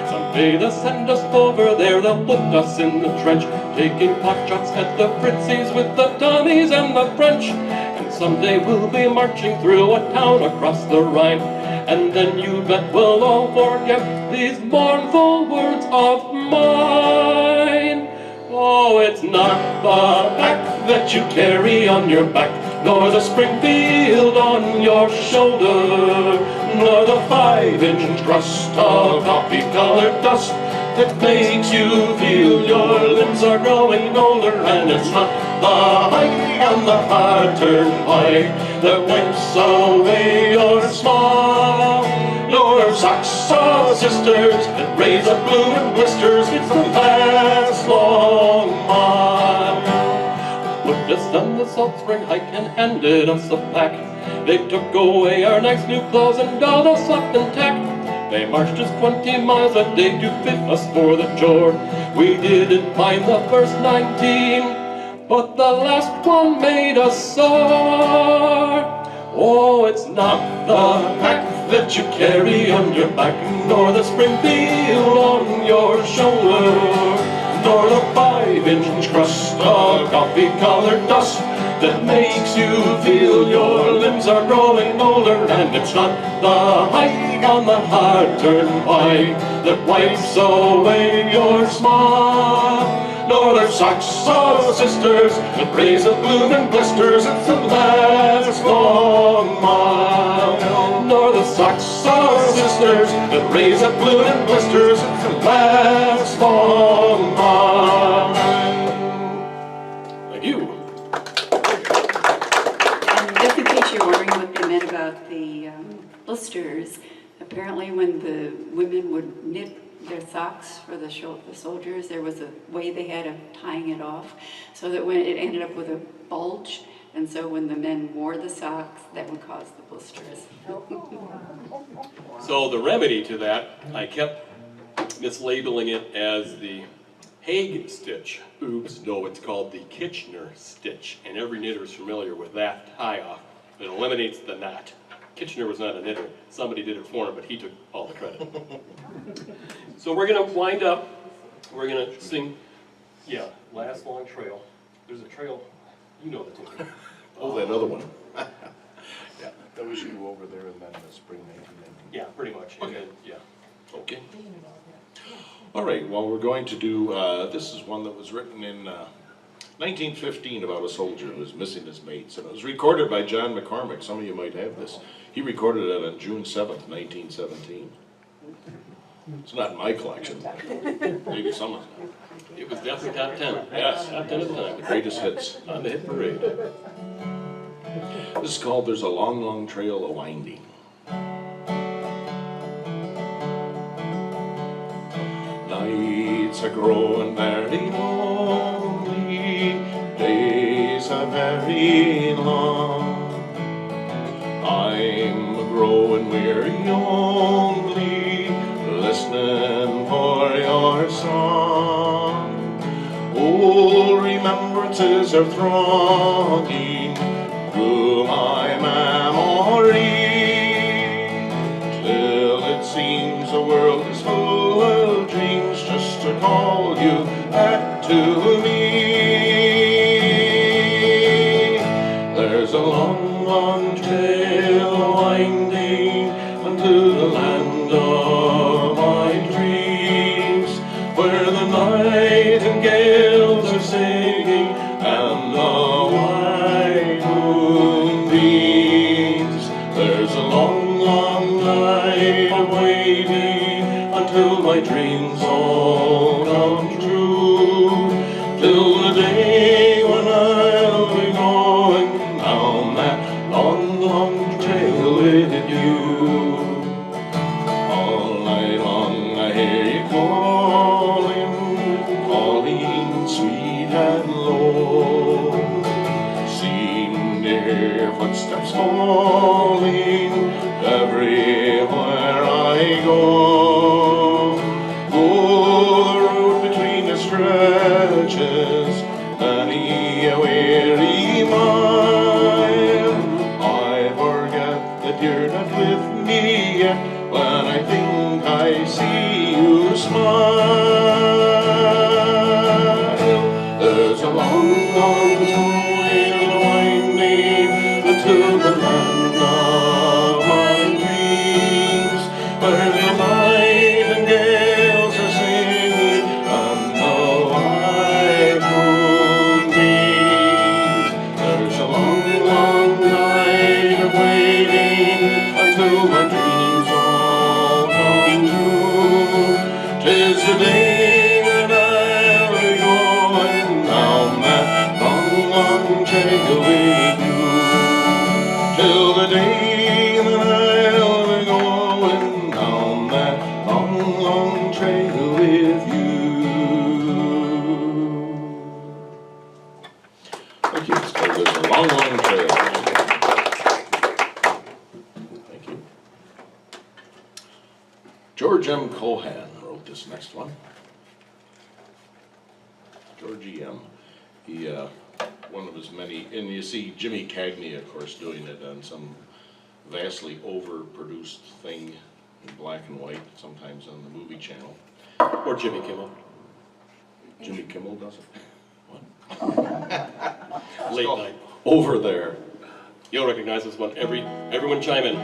Someday they'll send us over there, they'll put us in the trench, taking pot shots at the Fritzies with the Tommies and the French. And someday we'll be marching through a town across the Rhine, and then you bet we'll all forget these mournful words of mine. Oh, it's not the pack that you carry on your back, nor the Springfield on your shoulder, nor the 5-inch crust of coffee-colored dust that makes you feel your limbs are growing older. And it's not the hike on the hard turnpike that wipes away your smile, nor socks of sisters that raise up blooming blisters. It's the last long mile. Put us on the Salt Spring hike and handed us a pack. They took away our nice new clothes and dolled us up in tack. They marched us 20 miles a day to fit us for the chore. We didn't mind the first 19, but the last one made us sore. Oh, it's not the pack that you carry on your back, nor the Springfield on your shoulder, nor the 5-inch crust of coffee-colored dust that makes you feel your limbs are growing older. And it's not the hike on the hard turnpike that wipes away your smile, nor their Saxon sisters that raise up bloomin' blisters at the last long mile. Nor the Saxon sisters that raise up bloomin' blisters at the last long mile. Thank you. And just in case you're wondering what they meant about the blisters, apparently when the women would knit their socks for the soldiers, there was a way they had of tying it off so that when it ended up with a bulge, and so when the men wore the socks, that would cause the blisters. So the remedy to that, I kept mislabeling it as the Hague stitch. Oops, no, it's called the Kitchener stitch, and every knitter is familiar with that tie-off. It eliminates the knot. Kitchener was not a knitter. Somebody did it for him, but he took all the credit. So we're going to wind up. We're going to sing, yeah, Last Long Trail. There's a trail, you know the tune. Oh, that other one. Yeah, that was you over there in then the spring 1990. Yeah, pretty much. And Okay. then, yeah. Okay. All right, well, we're going to do, this is one that was written in 1915 about a soldier who was missing his mates, and it was recorded by John McCormick. Some of you might have this. He recorded it on June 7th, 1917. It's not in my collection. Maybe someone's. It was definitely top 10. Yes, top 10 at the time. The greatest hits. On the hit parade. This is called There's a Long, Long Trail A-Winding. Nights are growing very lonely, days are very long. I'm growing weary only, listening for your song. Old remembrances are thronging through my memory, till it seems the world is full of dreams just to call you back to me. There's a long, long trail winding unto the land of my dreams, where the nightingales are singing and the white moon beams. There's a long, long night of waiting until my dreams all come true, till the day when I'll be going down that long, long trail with you. All night long I hear you calling, calling sweet and low. Seem to hear footsteps falling everywhere I go. Oh, the road between the stretches many a weary mile. I forget that you're not with me yet when I think I see you smile. There's a long, long trail winding unto the land of my dreams, where the nightingales are singing and the white moon beams. There's a long, long night of waiting until my dreams all come true. 'Tis the day that I'll be going down that long, long trail with you. Till the day that I'll be going down that long, long trail with you. Thank you. It's called There's a Long, Long Trail. Thank you. George M. Cohan wrote this next one. Georgie M. He, one of his many, and you see Jimmy Cagney, of course, doing it on some vastly overproduced thing in black and white, sometimes on the movie channel. Or Jimmy Kimmel. Jimmy Kimmel does it? What? Late night. Over there. You'll recognize this one. Everyone chime in.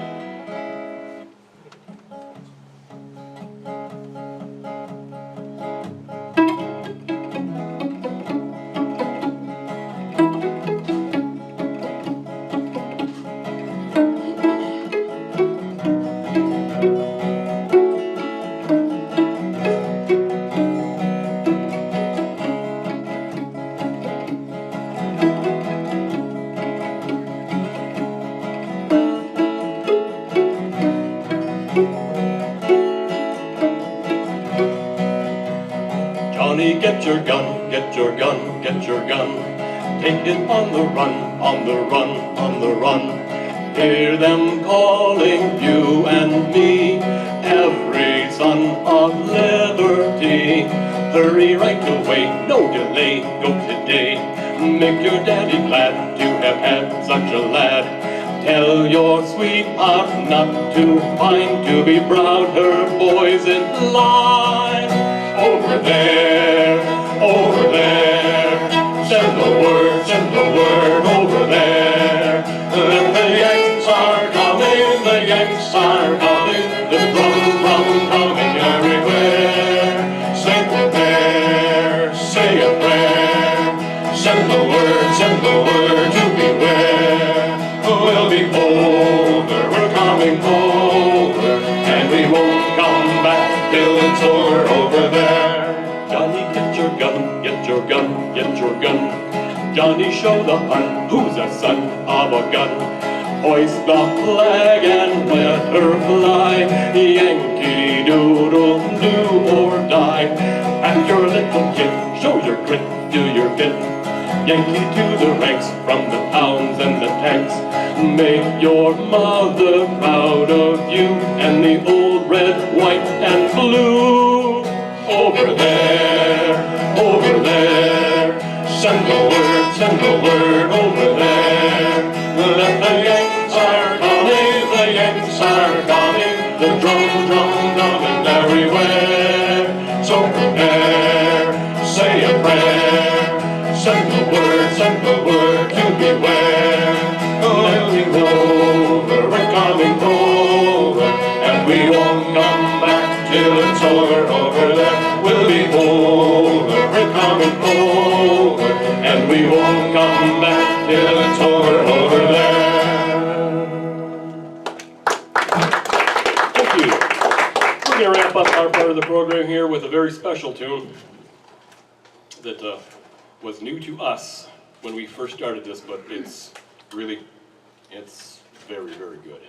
your gun, get your gun, get your gun. Take it on the run, on the run, on the run. Hear them calling you and me, every son of liberty. Hurry right away, no delay, go today. Make your daddy glad to have had such a lad. Tell your sweetheart not to pine, to be proud her boy's in line. Over there, over there. Send the word over there. That the Yanks are coming, the Yanks are coming. The drum coming everywhere. Say a prayer, say a prayer. Send the word to beware. We'll be over, we're coming over, and we won't come back till it's over there. Johnny, get your gun, get your gun, get your gun. Johnny, show the hun who's a son of a gun. Hoist the flag and let her fly. Yankee Doodle, do or die. At your little kid, show your grit, do your bit. Yankee to the ranks, from the towns and the tanks. Make your mother proud of you, and the old red, white, and blue. Over there, over there. Send the word over there. That the Yanks are coming, the Yanks are coming. The drum drumming everywhere. So prepare, say a prayer. Send the word to beware. We'll be over, we're coming over, and we won't come back till it's over there. We'll be over, we're coming over, and we won't come back till it's over there. Thank you. We're going to wrap up our part of the program here with a very special tune that was new to us when we first started this, but it's very, very good.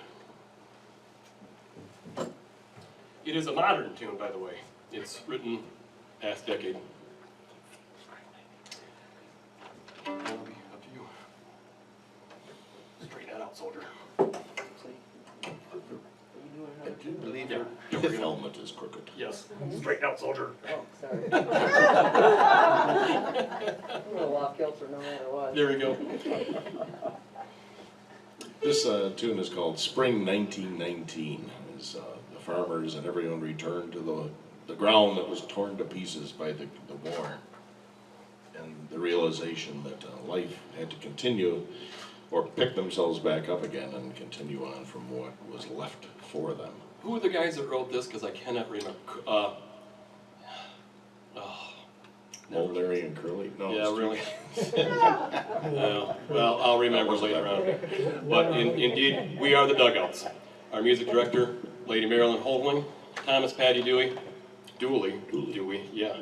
It is a modern tune, by the way. It's written past decade. It'll be up to you. Straighten that out, soldier. I do believe your helmet is crooked. Yes. Straighten out, soldier. Oh, sorry. I'm gonna walk kilter no matter what. There we go. This tune is called Spring 1919. As the farmers and everyone returned to the ground that was torn to pieces by the war, and the realization that life had to continue or pick themselves back up again and continue on from what was left for them. Who are the guys that wrote this? Because I cannot remember. Old Larry and Curly? No. Yeah, really. Well, I'll remember later on. But indeed, we are the Dugouts. Our music director, Lady Marilyn Holdling, Thomas Patty Dewey, Dewey, yeah.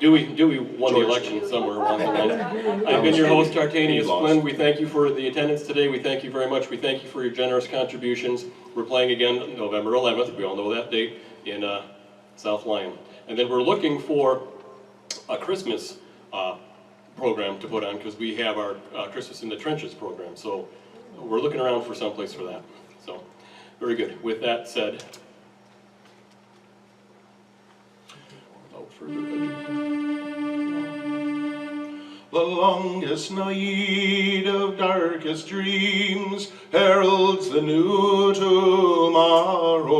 Dewey won the election somewhere along the line. I've been your host, Tartanius Flynn. We thank you for the attendance today. We thank you very much. We thank you for your generous contributions. We're playing again November 11th. We all know that date in South Lyon. And then we're looking for a Christmas program to put on, because we have our Christmas in the Trenches program. So we're looking around for someplace for that. So very good. With that said, without further ado. The longest night of darkest dreams heralds the new tomorrow.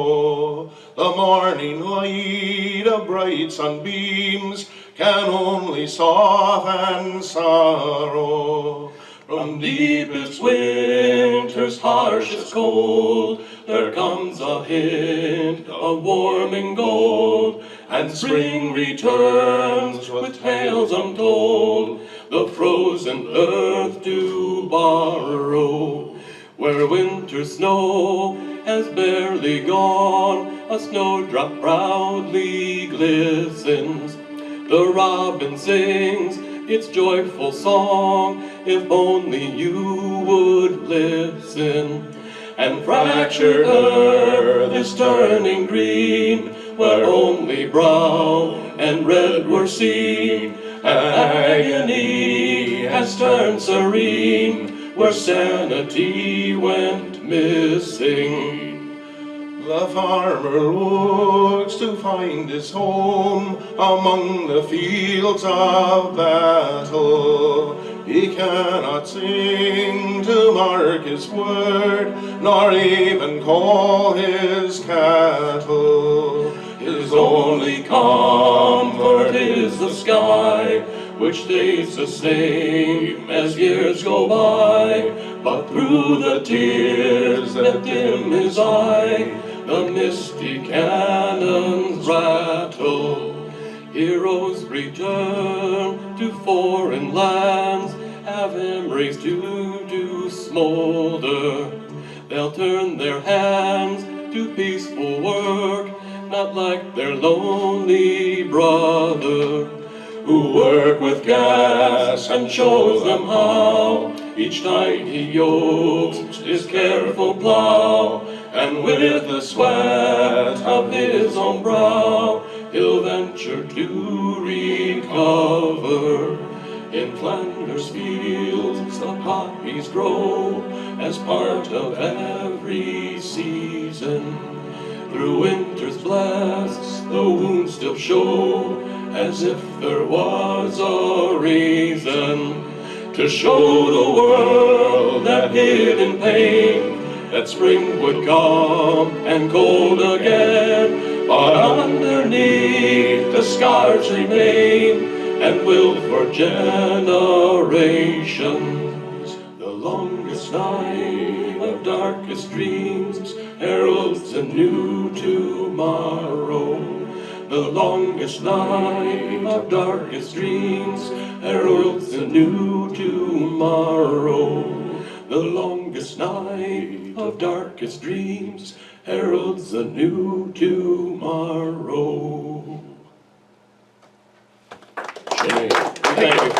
The morning light of bright sunbeams can only soften sorrow. From deepest winter's harshest cold, there comes a hint of warming gold, and spring returns with tales untold, the frozen earth to borrow. Where winter's snow has barely gone, a snowdrop proudly glistens. The robin sings its joyful song, if only you would listen. And fractured earth is turning green, where only brown and red were seen. agony has turned serene where sanity went missing. The farmer looks to find his home among the fields of battle. He cannot sing to mark his word, nor even call his cattle. His only comfort is the sky, which stays the same as years go by. But through the tears that dim his eye, the misty cannons rattle. Heroes return to foreign lands, have memories to smolder. They'll turn their hands to peaceful work, not like their lonely brother, who worked with gas and shows them how. Each night he yokes his careful plow, and with the sweat of his own brow, he'll venture to recover. In Flanders fields the poppies grow as part of every season. Through winter's blasts the wounds still show, as if there was a reason to show the world that hidden pain, that spring would come and cold again. But underneath the scars remain and will for generations. The longest night of darkest dreams heralds a new tomorrow. The longest night of darkest dreams heralds a new tomorrow. The longest night of darkest dreams heralds a new tomorrow. Thank you.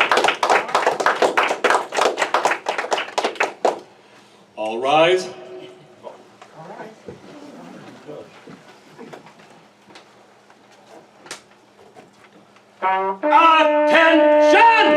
All rise. Attention!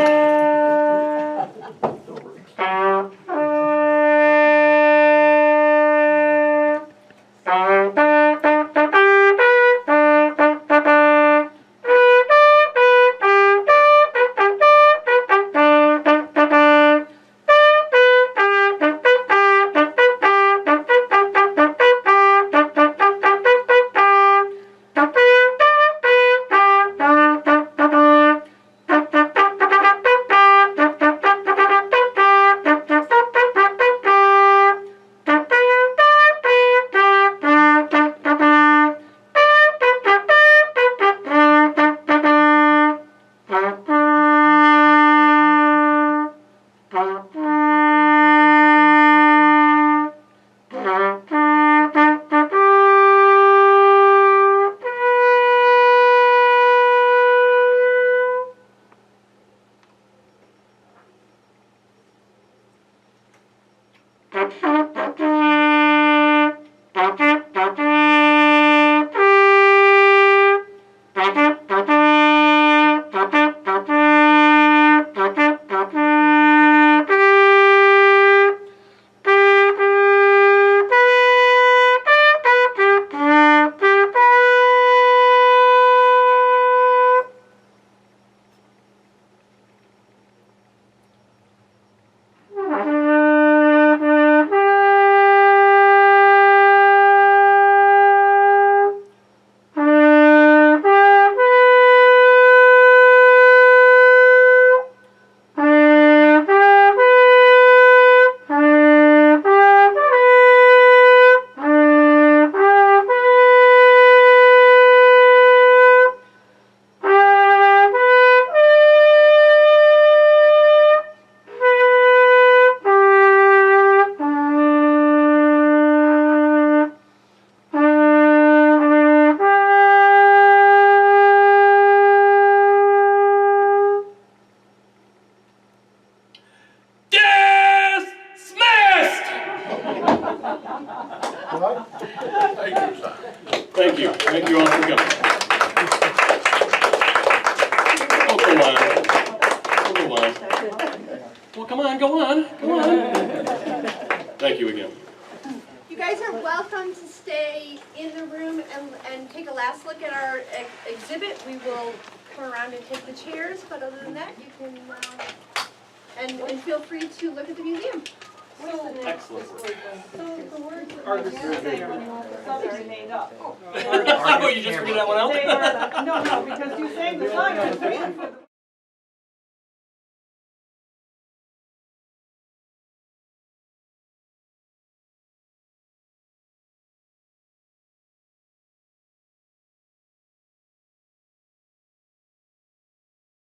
Thank you. Thank you all for coming. Oh, come on. come on, go on, go on. Thank you again. You guys are welcome to stay in the room and take a last look at our exhibit. We will come around and take the chairs, but other than that, you can, and feel free to look at the museum. Excellent. So the words that you say when you want the song are made up. Oh, you just figured that one out? They are, no, because you sang the song, I'm saying for the.